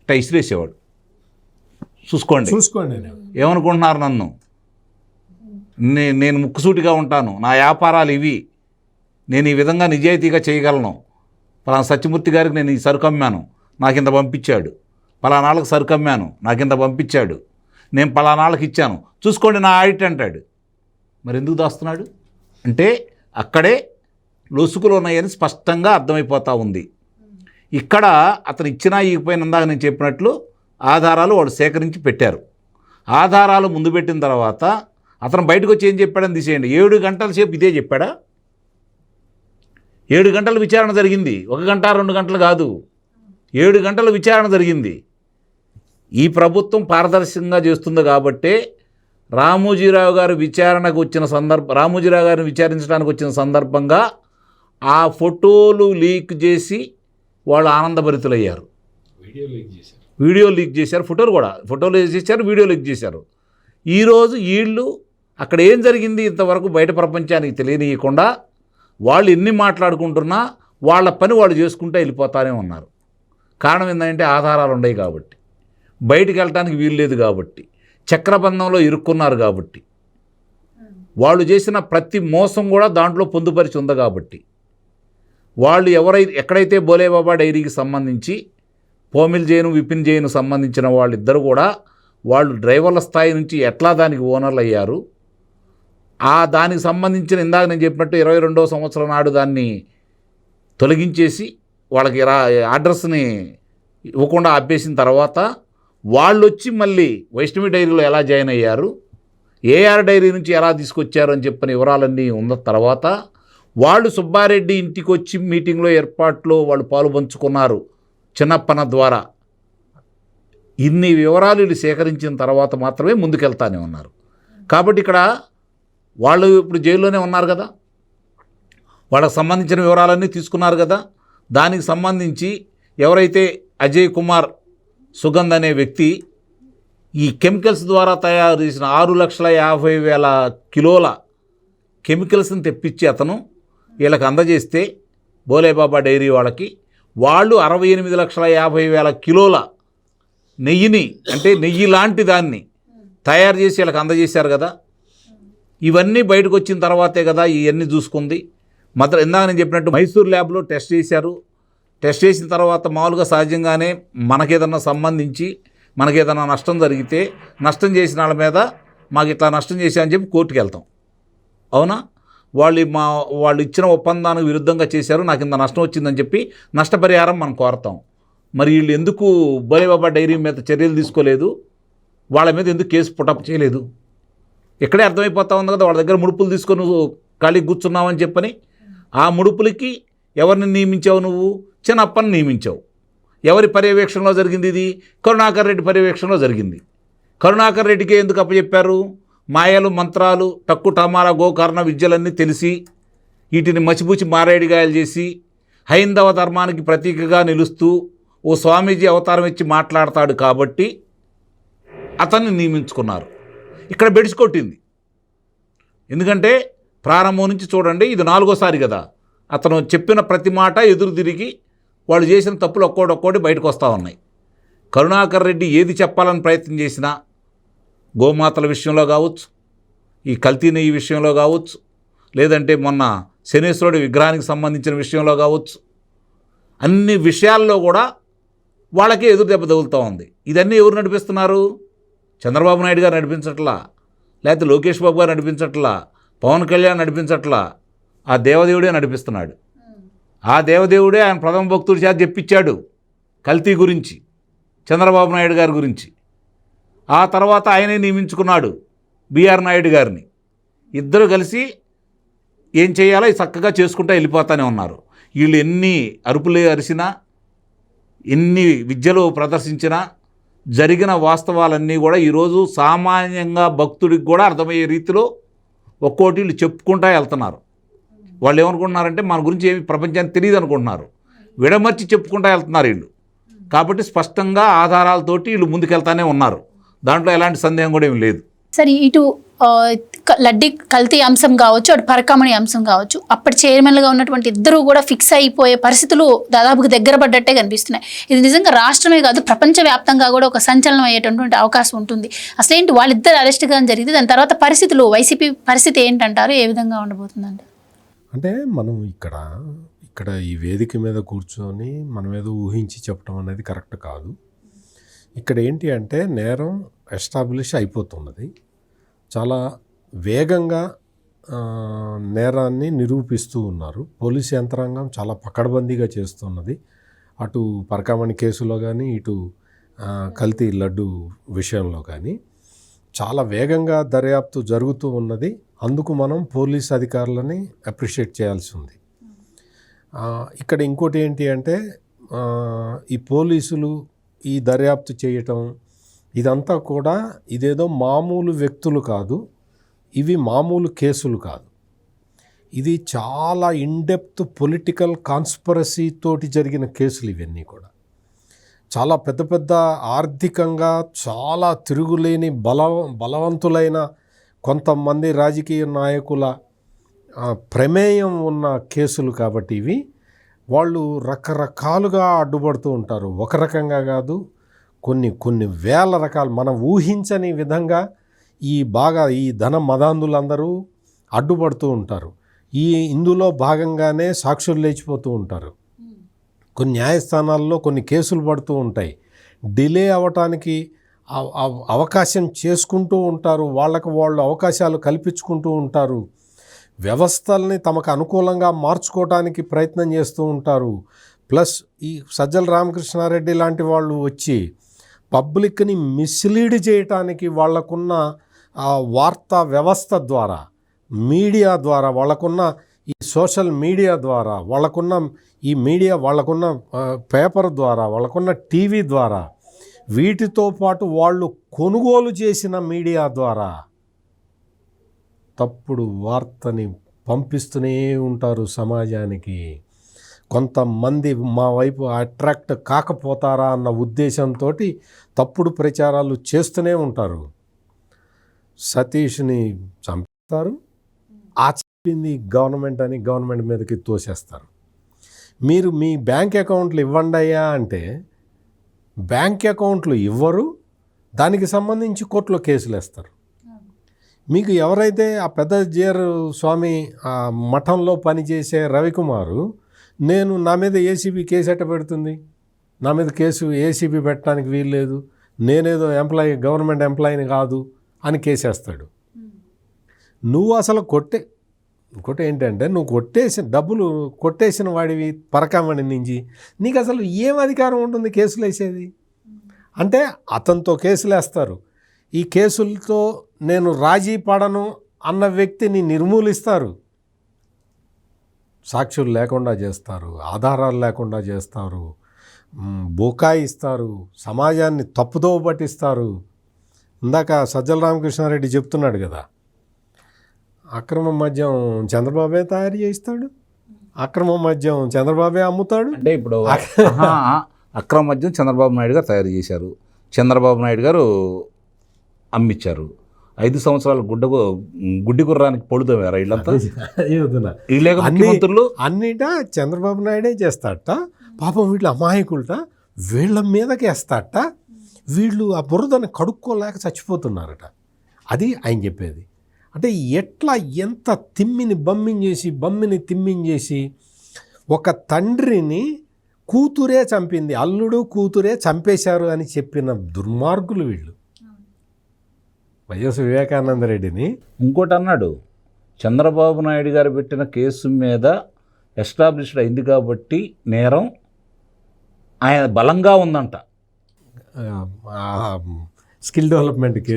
ఇసిరేసేవాడు. చూసుకోండి ఏమనుకుంటున్నారు నన్ను, నేను ముక్కుసూటిగా ఉంటాను, నా వ్యాపారాలు ఇవి, నేను ఈ విధంగా నిజాయితీగా చేయగలను, పలానా సత్యమూర్తి గారికి నేను ఈ సరుకు అమ్మాను నాకు ఇంత పంపించాడు, పలానాళ్ళకి సరుకు అమ్మాను నాకు ఇంత పంపించాడు, నేను పలానాళ్ళకి ఇచ్చాను చూసుకోండి నా ఆడిట్ అంటాడు. మరి ఎందుకు దాస్తున్నాడు అంటే అక్కడే లొసుకులు ఉన్నాయని స్పష్టంగా అర్థమైపోతూ ఉంది. ఇక్కడ అతను ఇచ్చినా ఇకపోయినా ఇందాక నేను చెప్పినట్లు ఆధారాలు వాళ్ళు సేకరించి పెట్టారు. ఆధారాలు ముందు పెట్టిన తర్వాత అతను బయటకు వచ్చి ఏం చెప్పాడని తీసేయండి. 7 గంటల సేపు ఇదే చెప్పాడా? 7 గంటల విచారణ జరిగింది, 1 గంట 2 గంటలు కాదు, 7 గంటల విచారణ జరిగింది. ఈ ప్రభుత్వం పారదర్శకంగా చేస్తుంది కాబట్టే రామోజీరావు గారు రామోజీరావు గారిని విచారించడానికి వచ్చిన సందర్భంగా ఆ ఫోటోలు లీక్ చేసి వాళ్ళు ఆనందభరితులయ్యారు. వీడియో లీక్ చేశారు, ఫోటోలు చేశారు, వీడియో లీక్ చేశారు. ఈరోజు వీళ్ళు అక్కడ ఏం జరిగింది ఇంతవరకు బయట ప్రపంచానికి తెలియనియకుండా వాళ్ళు ఎన్ని మాట్లాడుకుంటున్నా వాళ్ళ పని వాళ్ళు చేసుకుంటూ వెళ్ళిపోతానే ఉన్నారు. కారణం ఏంటంటే ఆధారాలు ఉన్నాయి కాబట్టి, బయటికి వెళ్ళటానికి వీలు లేదు కాబట్టి, చక్రబంధంలో ఇరుక్కున్నారు కాబట్టి, వాళ్ళు చేసిన ప్రతి మోసం కూడా దాంట్లో పొందుపరిచి ఉంది కాబట్టి, వాళ్ళు ఎక్కడైతే బోలేబాబా డైరీకి సంబంధించి పోమిల్ జైను విపిన్ జైను సంబంధించిన వాళ్ళిద్దరు కూడా వాళ్ళు డ్రైవర్ల స్థాయి నుంచి ఎట్లా దానికి ఓనర్లు అయ్యారు, దానికి సంబంధించిన ఇందాక నేను చెప్పినట్టు 22వ సంవత్సరం నాడు దాన్ని తొలగించేసి వాళ్ళకి అడ్రస్ని ఇవ్వకుండా ఆపేసిన తర్వాత వాళ్ళు వచ్చి మళ్ళీ వైష్ణవి డైరీలో ఎలా జాయిన్ అయ్యారు, ఏఆర్ డైరీ నుంచి ఎలా తీసుకొచ్చారు అని చెప్పిన వివరాలన్నీ ఉన్న తర్వాత వాళ్ళు సుబ్బారెడ్డి ఇంటికి వచ్చి మీటింగ్లో ఏర్పాట్లో వాళ్ళు పాలు పంచుకున్నారు చిన్నప్పన ద్వారా. ఇన్ని వివరాలు వీళ్ళు సేకరించిన తర్వాత మాత్రమే ముందుకెళ్తానే ఉన్నారు. కాబట్టి ఇక్కడ వాళ్ళు ఇప్పుడు జైల్లోనే ఉన్నారు కదా, వాళ్ళకి సంబంధించిన వివరాలన్నీ తీసుకున్నారు కదా. దానికి సంబంధించి ఎవరైతే అజయ్ కుమార్ సుగంధ్ అనే వ్యక్తి ఈ కెమికల్స్ ద్వారా తయారు చేసిన 6,50,000 కిలోల కెమికల్స్ని తెప్పించి అతను వీళ్ళకి అందజేస్తే బోలేబాబా డైరీ వాళ్ళకి వాళ్ళు 68,50,000 కిలోల నెయ్యిని, అంటే నెయ్యి లాంటి దాన్ని తయారు చేసి వీళ్ళకి అందజేశారు కదా. ఇవన్నీ బయటకు వచ్చిన తర్వాతే కదా ఇవన్నీ చూసుకుంది. ఇందాక నేను చెప్పినట్టు మైసూర్ ల్యాబ్లో టెస్ట్ చేశారు. టెస్ట్ చేసిన తర్వాత మామూలుగా సహజంగానే మనకేదన్నా సంబంధించి మనకేదన్నా నష్టం జరిగితే నష్టం చేసిన వాళ్ళ మీద మాకు ఇట్లా నష్టం చేశామని చెప్పి కోర్టుకు వెళ్తాం. అవునా? వాళ్ళు ఇచ్చిన ఒప్పందానికి విరుద్ధంగా చేశారు, నాకు ఇంత నష్టం వచ్చిందని చెప్పి నష్టపరిహారం మనం కోరతాం. మరి వీళ్ళు ఎందుకు బోలేబాబా డైరీ మీద చర్యలు తీసుకోలేదు, వాళ్ళ మీద ఎందుకు కేసు పుటప్ చేయలేదు? ఇక్కడే అర్థమైపోతా ఉంది కదా, వాళ్ళ దగ్గర ముడుపులు తీసుకొని నువ్వు ఖాళీ కూర్చున్నావని చెప్పని. ఆ ముడుపులకి ఎవరిని నియమించావు? నువ్వు చిన్నప్పని నియమించావు. ఎవరి పర్యవేక్షణలో జరిగింది ఇది? కరుణాకర్ రెడ్డి పర్యవేక్షణలో జరిగింది. కరుణాకర్ రెడ్డికి ఎందుకు అప్పచెప్పారు? మాయలు, మంత్రాలు, టక్కు టమారా గోకర్ణ విద్యలన్నీ తెలిసి వీటిని మసిపూచి మారేడిగాయలు చేసి హైందవ ధర్మానికి ప్రతీకగా నిలుస్తూ ఓ స్వామీజీ అవతారం ఇచ్చి మాట్లాడతాడు కాబట్టి అతన్ని నియమించుకున్నారు. ఇక్కడ బెడిసికొట్టింది. ఎందుకంటే ప్రారంభం నుంచి చూడండి, ఇది 4వసారి కదా అతను చెప్పిన ప్రతి మాట ఎదురు తిరిగి వాళ్ళు చేసిన తప్పులు ఒక్కోటి బయటకు వస్తూ ఉన్నాయి. కరుణాకర్ రెడ్డి ఏది చెప్పాలని ప్రయత్నం చేసినా గోమాతల విషయంలో కావచ్చు, ఈ కల్తీ నెయ్యి విషయంలో కావచ్చు, లేదంటే మొన్న శనేశ్వరుడి విగ్రహానికి సంబంధించిన విషయంలో కావచ్చు, అన్ని విషయాల్లో కూడా వాళ్ళకే ఎదురు దెబ్బ తగులుతూ ఉంది. ఇదన్నీ ఎవరు నడిపిస్తున్నారు? చంద్రబాబు నాయుడు గారు నడిపించట్లా, లేకపోతే లోకేష్ బాబు గారు నడిపించట్లా, పవన్ కళ్యాణ్ నడిపించట్లా, ఆ దేవదేవుడే నడిపిస్తున్నాడు. ఆ దేవదేవుడే ఆయన ప్రథమ భక్తుడి చేత చెప్పించాడు కల్తీ గురించి, చంద్రబాబు నాయుడు గారి గురించి. ఆ తర్వాత ఆయనే నియమించుకున్నాడు బిఆర్ నాయుడు గారిని. ఇద్దరు కలిసి ఏం చేయాలో చక్కగా చేసుకుంటూ వెళ్ళిపోతానే ఉన్నారు. వీళ్ళు ఎన్ని అరుపులు అరిసినా, ఎన్ని విద్యలు ప్రదర్శించినా జరిగిన వాస్తవాలన్నీ కూడా ఈరోజు సామాన్యంగా భక్తుడికి కూడా అర్థమయ్యే రీతిలో ఒక్కోటి వీళ్ళు చెప్పుకుంటూ వెళ్తున్నారు. వాళ్ళు ఏమనుకుంటున్నారంటే మన గురించి ఏమి ప్రపంచానికి తెలియదు అనుకుంటున్నారు. విడమర్చి చెప్పుకుంటూ వెళ్తున్నారు వీళ్ళు. కాబట్టి స్పష్టంగా ఆధారాలతోటి వీళ్ళు ముందుకెళ్తానే ఉన్నారు. దాంట్లో ఎలాంటి సందేహం కూడా ఏమి లేదు. సరే, ఇటు లడ్డీ కల్తీ అంశం కావచ్చు, అటు పరకామణి అంశం కావచ్చు, అప్పటి చైర్మన్లుగా ఉన్నటువంటి ఇద్దరు కూడా ఫిక్స్ అయిపోయే పరిస్థితులు దాదాపుగా దగ్గర పడ్డట్టే కనిపిస్తున్నాయి. ఇది నిజంగా రాష్ట్రమే కాదు, ప్రపంచవ్యాప్తంగా కూడా ఒక సంచలనం అయ్యేటటువంటి అవకాశం ఉంటుంది. అసలేంటి వాళ్ళిద్దరు అరెస్ట్ కానీ జరిగింది, దాని తర్వాత పరిస్థితులు, వైసీపీ పరిస్థితి ఏంటంటారు? ఏ విధంగా ఉండబోతుందండి? అంటే మనం ఇక్కడ ఈ వేదిక మీద కూర్చొని మనం ఏదో ఊహించి చెప్పడం అనేది కరెక్ట్ కాదు. ఇక్కడ ఏంటి అంటే నేరం ఎస్టాబ్లిష్ అయిపోతున్నది. చాలా వేగంగా నేరాన్ని నిరూపిస్తూ ఉన్నారు. పోలీసు యంత్రాంగం చాలా పకడ్బందీగా చేస్తున్నది. అటు పరకామణి కేసులో కానీ, ఇటు కల్తీ లడ్డు విషయంలో కానీ చాలా వేగంగా దర్యాప్తు జరుగుతూ ఉన్నది. అందుకు మనం పోలీస్ అధికారులని అప్రిషియేట్ చేయాల్సి ఉంది. ఇక్కడ ఇంకోటి ఏంటి అంటే ఈ పోలీసులు ఈ దర్యాప్తు చేయటం ఇదంతా కూడా ఇదేదో మామూలు వ్యక్తులు కాదు, ఇవి మామూలు కేసులు కాదు. ఇది చాలా ఇన్డెప్త్ పొలిటికల్ కాన్స్పిరసీ తోటి జరిగిన కేసులు ఇవన్నీ కూడా. చాలా పెద్ద పెద్ద ఆర్థికంగా చాలా తిరుగులేని బలవంతులైన కొంతమంది రాజకీయ నాయకుల ప్రమేయం ఉన్న కేసులు కాబట్టి ఇవి వాళ్ళు రకరకాలుగా అడ్డుపడుతూ ఉంటారు. ఒక రకంగా కాదు, కొన్ని వేల రకాలు, మనం ఊహించని విధంగా ఈ ధన మదాంధులందరూ అడ్డుపడుతూ ఉంటారు. ఇందులో భాగంగానే సాక్షులు లేచిపోతూ ఉంటారు. కొన్ని న్యాయస్థానాల్లో కొన్ని కేసులు పడుతూ ఉంటాయి. డిలే అవ్వటానికి అవకాశం చేసుకుంటూ ఉంటారు. వాళ్ళు అవకాశాలు కల్పించుకుంటూ ఉంటారు. వ్యవస్థల్ని తమకు అనుకూలంగా మార్చుకోవడానికి ప్రయత్నం చేస్తూ ఉంటారు. ప్లస్ ఈ సజ్జల రామకృష్ణారెడ్డి లాంటి వాళ్ళు వచ్చి పబ్లిక్ని మిస్లీడ్ చేయటానికి వాళ్ళకున్న వార్తా వ్యవస్థ ద్వారా, మీడియా ద్వారా, వాళ్ళకున్న ఈ సోషల్ మీడియా ద్వారా, వాళ్ళకున్న ఈ మీడియా, వాళ్ళకున్న పేపర్ ద్వారా, వాళ్ళకున్న టీవీ ద్వారా, వీటితో పాటు వాళ్ళు కొనుగోలు చేసిన మీడియా ద్వారా తప్పుడు వార్తని పంపిస్తూనే ఉంటారు సమాజానికి. కొంతమంది మా వైపు అట్రాక్ట్ కాకపోతారా అన్న ఉద్దేశంతో తప్పుడు ప్రచారాలు చేస్తూనే ఉంటారు. సతీష్ని చంపుతారు, ఆ చెప్పింది గవర్నమెంట్ అని గవర్నమెంట్ మీదకి తోసేస్తారు. మీరు మీ బ్యాంక్ అకౌంట్లు ఇవ్వండి అయ్యా అంటే బ్యాంక్ అకౌంట్లు ఇవ్వరు, దానికి సంబంధించి కోర్టులో కేసులు వేస్తారు. మీకు ఎవరైతే ఆ పెద్ద జీఆర్ స్వామి ఆ మఠంలో పనిచేసే రవికుమారు, నా మీద ఏసీబీ కేసు ఎట్ట పెడుతుంది, నా మీద కేసు ఏసీబీ పెట్టడానికి వీల్లేదు, నేనేదో గవర్నమెంట్ ఎంప్లాయీని కాదు అని కేసేస్తాడు. నువ్వు అసలు ఇంకోటి ఏంటంటే నువ్వు డబ్బులు కొట్టేసిన వాడివి పరకామణి నుంచి, నీకు అసలు ఏం అధికారం ఉంటుంది కేసులు వేసేది? అంటే అతనితో కేసులు వేస్తారు. ఈ కేసులతో నేను రాజీ పడను అన్న వ్యక్తిని నిర్మూలిస్తారు, సాక్షులు లేకుండా చేస్తారు, ఆధారాలు లేకుండా చేస్తారు, బుకాయిస్తారు, సమాజాన్ని తప్పుదోవ పట్టిస్తారు. ఇందాక సజ్జల రామకృష్ణారెడ్డి చెప్తున్నాడు కదా, అక్రమ మద్యం చంద్రబాబే తయారు చేయిస్తాడు, అక్రమ మద్యం చంద్రబాబే అమ్ముతాడు. అంటే ఇప్పుడు అక్రమ మద్యం చంద్రబాబు నాయుడు గారు తయారు చేశారు, చంద్రబాబు నాయుడు గారు అమ్మిచ్చారు. 5 సంవత్సరాలు గుడ్డి గుర్రానికి పొడుదోవారా వీళ్ళంతా? ముఖ్యమంత్రులు అన్నిటా చంద్రబాబు నాయుడే చేస్తాడట. పాపం వీళ్ళు అమాయకులట, వీళ్ళ మీదకి వేస్తాడట. వీళ్ళు ఆ బురదను కడుక్కోలేక చచ్చిపోతున్నారట. అది ఆయన చెప్పేది. అంటే ఎట్లా ఎంత బమ్మిని తిమ్మించేసి ఒక తండ్రిని కూతురే చంపింది, అల్లుడు కూతురే చంపేశారు అని చెప్పిన దుర్మార్గులు వీళ్ళు. వైఎస్ వివేకానంద రెడ్డిని ఇంకోటి అన్నాడు, చంద్రబాబు నాయుడు గారు పెట్టిన కేసు మీద ఎస్టాబ్లిష్డ్ అయింది కాబట్టి నేరం ఆయన బలంగా ఉందంట. స్కిల్ డెవలప్మెంట్కి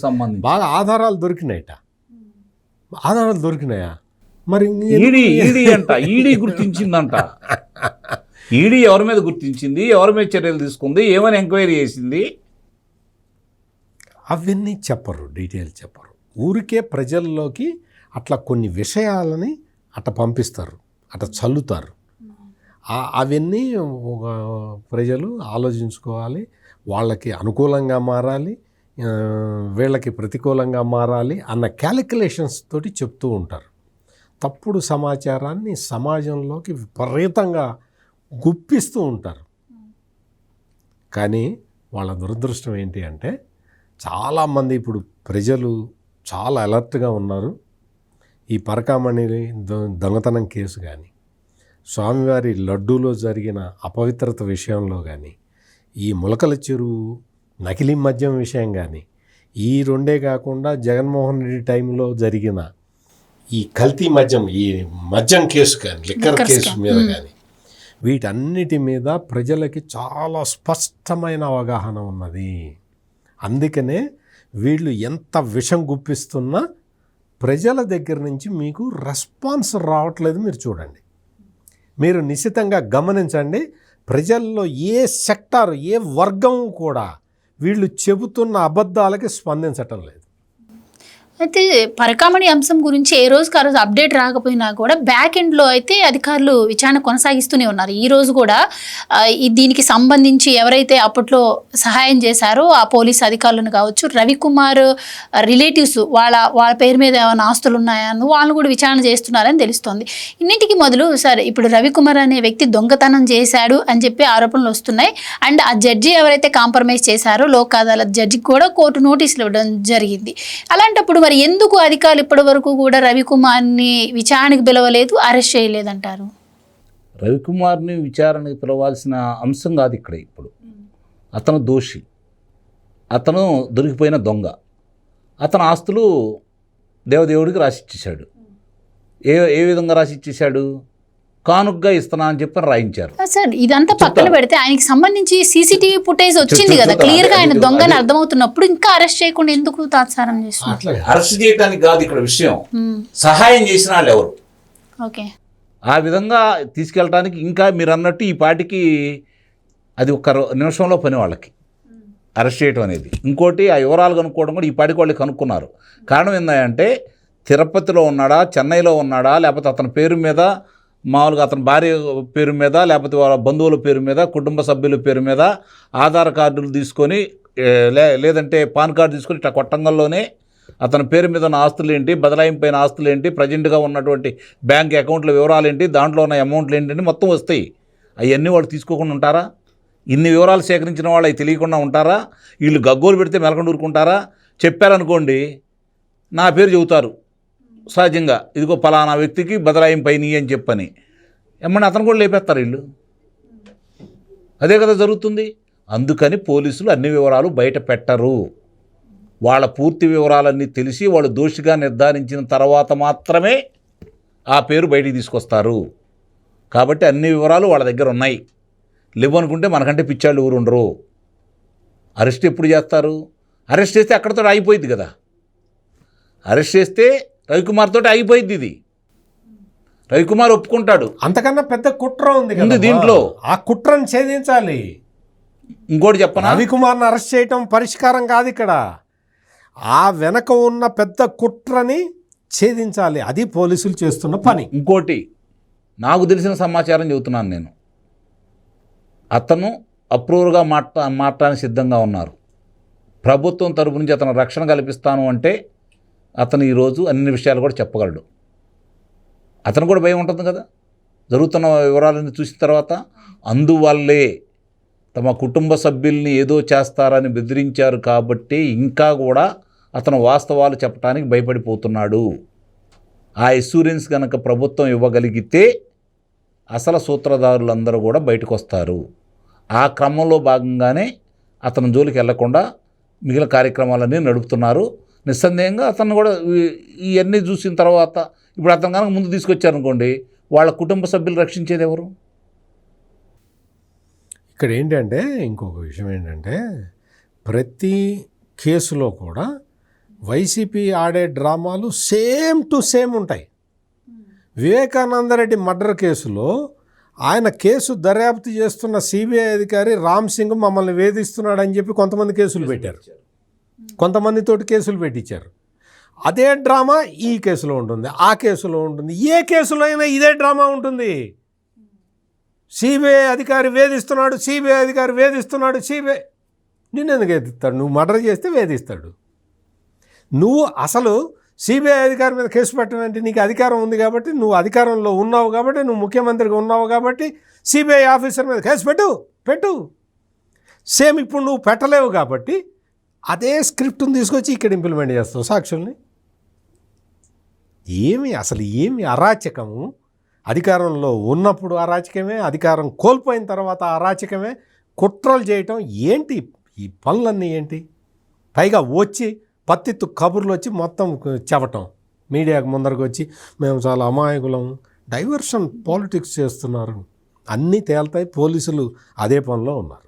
సంబంధించి బాగా ఆధారాలు దొరికినాయా? మరి ఈడీ గుర్తించిందంట. ఈడీ ఎవరి మీద గుర్తించింది, ఎవరి మీద చర్యలు తీసుకుంది, ఏమని ఎంక్వైరీ చేసింది, అవన్నీ చెప్పరు, డీటెయిల్ చెప్పరు. ఊరికే ప్రజల్లోకి అట్లా కొన్ని విషయాలని అట్లా పంపిస్తారు, అట్లా చల్లుతారు. అవన్నీ ప్రజలు ఆలోచించుకోవాలి, వాళ్ళకి అనుకూలంగా మారాలి, వీళ్ళకి ప్రతికూలంగా మారాలి అన్న క్యాలిక్యులేషన్స్ తోటి చెప్తూ ఉంటారు. తప్పుడు సమాచారాన్ని సమాజంలోకి విపరీతంగా గుప్పిస్తూ ఉంటారు. కానీ వాళ్ళ దురదృష్టం ఏంటి అంటే చాలామంది ఇప్పుడు ప్రజలు చాలా అలర్ట్గా ఉన్నారు. ఈ పరకామణి దొంగతనం కేసు కానీ, స్వామివారి లడ్డూలో జరిగిన అపవిత్రత విషయంలో కానీ, ఈ ములకల చెరువు నకిలీ మద్యం విషయం కానీ, ఈ రెండే కాకుండా జగన్మోహన్ రెడ్డి టైంలో జరిగిన ఈ కల్తీ మద్యం, ఈ మద్యం కేసు కానీ, లిక్కర్ కేసు మీద కానీ, వీటన్నిటి మీద ప్రజలకి చాలా స్పష్టమైన అవగాహన ఉన్నది. అందుకనే వీళ్ళు ఎంత విషం గుప్పిస్తున్నా ప్రజల దగ్గర నుంచి మీకు రెస్పాన్స్ రావట్లేదు. మీరు చూడండి, మీరు నిశ్చితంగా గమనించండి. ప్రజల్లో ఏ సెక్టార్, ఏ వర్గం కూడా వీళ్ళు చెబుతున్న అబద్ధాలకి స్పందించటం లేదు. అయితే పరకామణి అంశం గురించి ఏ రోజుకి ఆ రోజు అప్డేట్ రాకపోయినా కూడా బ్యాక్ ఎండ్లో అయితే అధికారులు విచారణ కొనసాగిస్తూనే ఉన్నారు. ఈ రోజు కూడా దీనికి సంబంధించి ఎవరైతే అప్పట్లో సహాయం చేశారో ఆ పోలీసు అధికారులను కావచ్చు, రవికుమార్ రిలేటివ్స్ వాళ్ళ పేరు మీద ఏమైనా ఆస్తులు ఉన్నాయా అని వాళ్ళు కూడా విచారణ చేస్తున్నారని తెలుస్తోంది. ఇన్నింటికి మొదలు సరే, ఇప్పుడు రవికుమార్ అనే వ్యక్తి దొంగతనం చేశాడు అని చెప్పి ఆరోపణలు వస్తున్నాయి. అండ్ ఆ జడ్జి ఎవరైతే కాంప్రమైజ్ చేశారో లోక్ అదాలత్ జడ్జికి కూడా కోర్టు నోటీసులు ఇవ్వడం జరిగింది. అలాంటప్పుడు మరి ఎందుకు అధికారులు ఇప్పటి వరకు కూడా రవికుమార్ని విచారణకు పిలవలేదు, అరెస్ట్ చేయలేదంటారు? రవికుమార్ని విచారణకు పిలవాల్సిన అంశం కాదు ఇక్కడ. ఇప్పుడు అతను దోషి, అతను దొరికిపోయిన దొంగ, అతను ఆస్తులు దేవదేవుడికి రాసిచ్చేశాడు. ఏ విధంగా రాసిచ్చేశాడు? కానుకగా ఇస్తున్నా అని చెప్పి రాయించారు. సార్ ఇదంతా పక్కన పెడితే ఆయనకి సంబంధించి సీసీటీవీ ఫుటేజ్ వచ్చింది కదా, క్లియర్ గా ఆయన దొంగని అర్థమవుతున్నప్పుడు ఇంకా అరెస్ట్ చేయకుండా ఎందుకు తాత్సారం చేస్తున్నారు? అరెస్ట్ చేయడానికి కాదు ఇక్కడ విషయం, సహాయం చేసిన వాళ్ళు ఎవరు? ఓకే, ఆ విధంగా తీసుకెళ్ళటానికి ఇంకా మీరు అన్నట్టు ఈ పాటికి అది ఒక నిమిషంలో పని వాళ్ళకి అరెస్ట్ చేయటం అనేది. ఇంకోటి ఆ వివరాలు కనుక్కోవడం కూడా ఈ పాటికి వాళ్ళు కనుక్కున్నారు. కారణం ఏంటంటే తిరుపతిలో ఉన్నాడా, చెన్నైలో ఉన్నాడా, లేకపోతే అతని పేరు మీద మామూలుగా అతని భార్య పేరు మీద, లేకపోతే వాళ్ళ బంధువుల పేరు మీద, కుటుంబ సభ్యుల పేరు మీద ఆధార్ కార్డులు తీసుకొని లేదంటే పాన్ కార్డు తీసుకొని ఇట్లా కొట్టంగల్లోనే అతని పేరు మీద ఉన్న ఆస్తులు ఏంటి, బదలాయింపైన ఆస్తులు ఏంటి, ప్రజెంట్గా ఉన్నటువంటి బ్యాంక్ అకౌంట్ల వివరాలు ఏంటి, దాంట్లో ఉన్న అమౌంట్లు ఏంటని మొత్తం వస్తాయి. అవన్నీ వాళ్ళు తీసుకోకుండా ఉంటారా? ఇన్ని వివరాలు సేకరించిన వాళ్ళు అవి తెలియకుండా ఉంటారా? వీళ్ళు గగ్గోలు పెడితే మెలకండి ఊరుకుంటారా? చెప్పారనుకోండి, నా పేరు చెబుతారు సహజంగా, ఇదిగో పలానా వ్యక్తికి బదలాయింపైనవి అని చెప్పని, ఏమన్నా అతను కూడా లేపేస్తారు వీళ్ళు. అదే కదా జరుగుతుంది. అందుకని పోలీసులు అన్ని వివరాలు బయట పెట్టరు. వాళ్ళ పూర్తి వివరాలన్నీ తెలిసి వాళ్ళు దోషిగా నిర్ధారించిన తర్వాత మాత్రమే ఆ పేరు బయటికి తీసుకొస్తారు. కాబట్టి అన్ని వివరాలు వాళ్ళ దగ్గర ఉన్నాయి. లేవనుకుంటే మనకంటే పిచ్చాళ్ళు ఊరు ఉండరు. అరెస్ట్ ఎప్పుడు చేస్తారు? అరెస్ట్ చేస్తే అక్కడితో ఆగిపోయింది కదా. అరెస్ట్ చేస్తే రవికుమార్ తోటి ఆగిపోయింది. ఇది రవికుమార్ ఒప్పుకుంటాడు. అంతకన్నా పెద్ద కుట్ర ఉంది ఉంది కదా దీంట్లో. ఆ కుట్రను ఛేదించాలి. ఇంకోటి చెప్పనా, రవికుమార్ని అరెస్ట్ చేయటం పరిష్కారం కాదు ఇక్కడ. ఆ వెనక ఉన్న పెద్ద కుట్రని ఛేదించాలి. అది పోలీసులు చేస్తున్న పని. ఇంకోటి నాకు తెలిసిన సమాచారం చెబుతున్నాను నేను. అతను అప్రూవర్గా మాట్లాడడానికి సిద్ధంగా ఉన్నారు. ప్రభుత్వం తరపు నుంచి అతను రక్షణ కల్పిస్తాను అంటే అతను ఈరోజు అన్ని విషయాలు కూడా చెప్పగలడు. అతను కూడా భయం ఉంటుంది కదా జరుగుతున్న వివరాలన్నీ చూసిన తర్వాత. అందువల్లే తమ కుటుంబ సభ్యుల్ని ఏదో చేస్తారని బెదిరించారు కాబట్టి ఇంకా కూడా అతను వాస్తవాలు చెప్పడానికి భయపడిపోతున్నాడు. ఆ ఇన్సూరెన్స్ కనుక ప్రభుత్వం ఇవ్వగలిగితే అసలు సూత్రధారులందరూ కూడా బయటకు వస్తారు. ఆ క్రమంలో భాగంగానే అతను జోలికి వెళ్లకుండా మిగిలిన కార్యక్రమాలన్నీ నడుపుతున్నారు. నిస్సందేహంగా అతను కూడా ఇవన్నీ చూసిన తర్వాత ఇప్పుడు అతను కనుక ముందు తీసుకొచ్చారనుకోండి, వాళ్ళ కుటుంబ సభ్యులు రక్షించేది ఎవరు? ఇక్కడ ఏంటంటే ఇంకొక విషయం ఏంటంటే, ప్రతి కేసులో కూడా వైసీపీ ఆడే డ్రామాలు సేమ్ టు సేమ్ ఉంటాయి. వివేకానందరెడ్డి మర్డర్ కేసులో ఆయన కేసు దర్యాప్తు చేస్తున్న సిబిఐ అధికారి రామ్ సింగ్ మమ్మల్ని వేధిస్తున్నాడని చెప్పి కొంతమంది కేసులు పెట్టారు, కొంతమందితోటి కేసులు పెట్టించారు. అదే డ్రామా ఈ కేసులో ఉంటుంది, ఆ కేసులో ఉంటుంది. ఏ కేసులో అయినా ఇదే డ్రామా ఉంటుంది. సిబిఐ అధికారి వేధిస్తున్నాడు, సిబిఐ అధికారి వేధిస్తున్నాడు, సిబిఐ నిన్ను ఎందుకు వేధిస్తాడు? నువ్వు మర్డర్ చేస్తే వేధిస్తాడు. నువ్వు అసలు సిబిఐ అధికారి మీద కేసు పెట్టమంటే నీకు అధికారం ఉంది కాబట్టి, నువ్వు అధికారంలో ఉన్నావు కాబట్టి, నువ్వు ముఖ్యమంత్రిగా ఉన్నావు కాబట్టి సిబిఐ ఆఫీసర్ మీద కేసు పెట్టు. సేమ్ ఇప్పుడు నువ్వు పెట్టలేవు కాబట్టి అదే స్క్రిప్ట్ని తీసుకొచ్చి ఇక్కడ ఇంప్లిమెంట్ చేస్తావు సాక్షుల్ని. ఏమి అరాచకము! అధికారంలో ఉన్నప్పుడు అరాచకమే, అధికారం కోల్పోయిన తర్వాత అరాచకమే. కుట్రలు చేయటం ఏంటి? ఈ పనులన్నీ ఏంటి? పైగా వచ్చి పత్తిత్తు కబుర్లు వచ్చి మొత్తం చెప్పటం, మీడియాకు ముందరకు వచ్చి మేము చాలా అమాయకులం, డైవర్షన్ పాలిటిక్స్ చేస్తున్నారు. అన్నీ తేల్తాయి. పోలీసులు అదే పనిలో ఉన్నారు.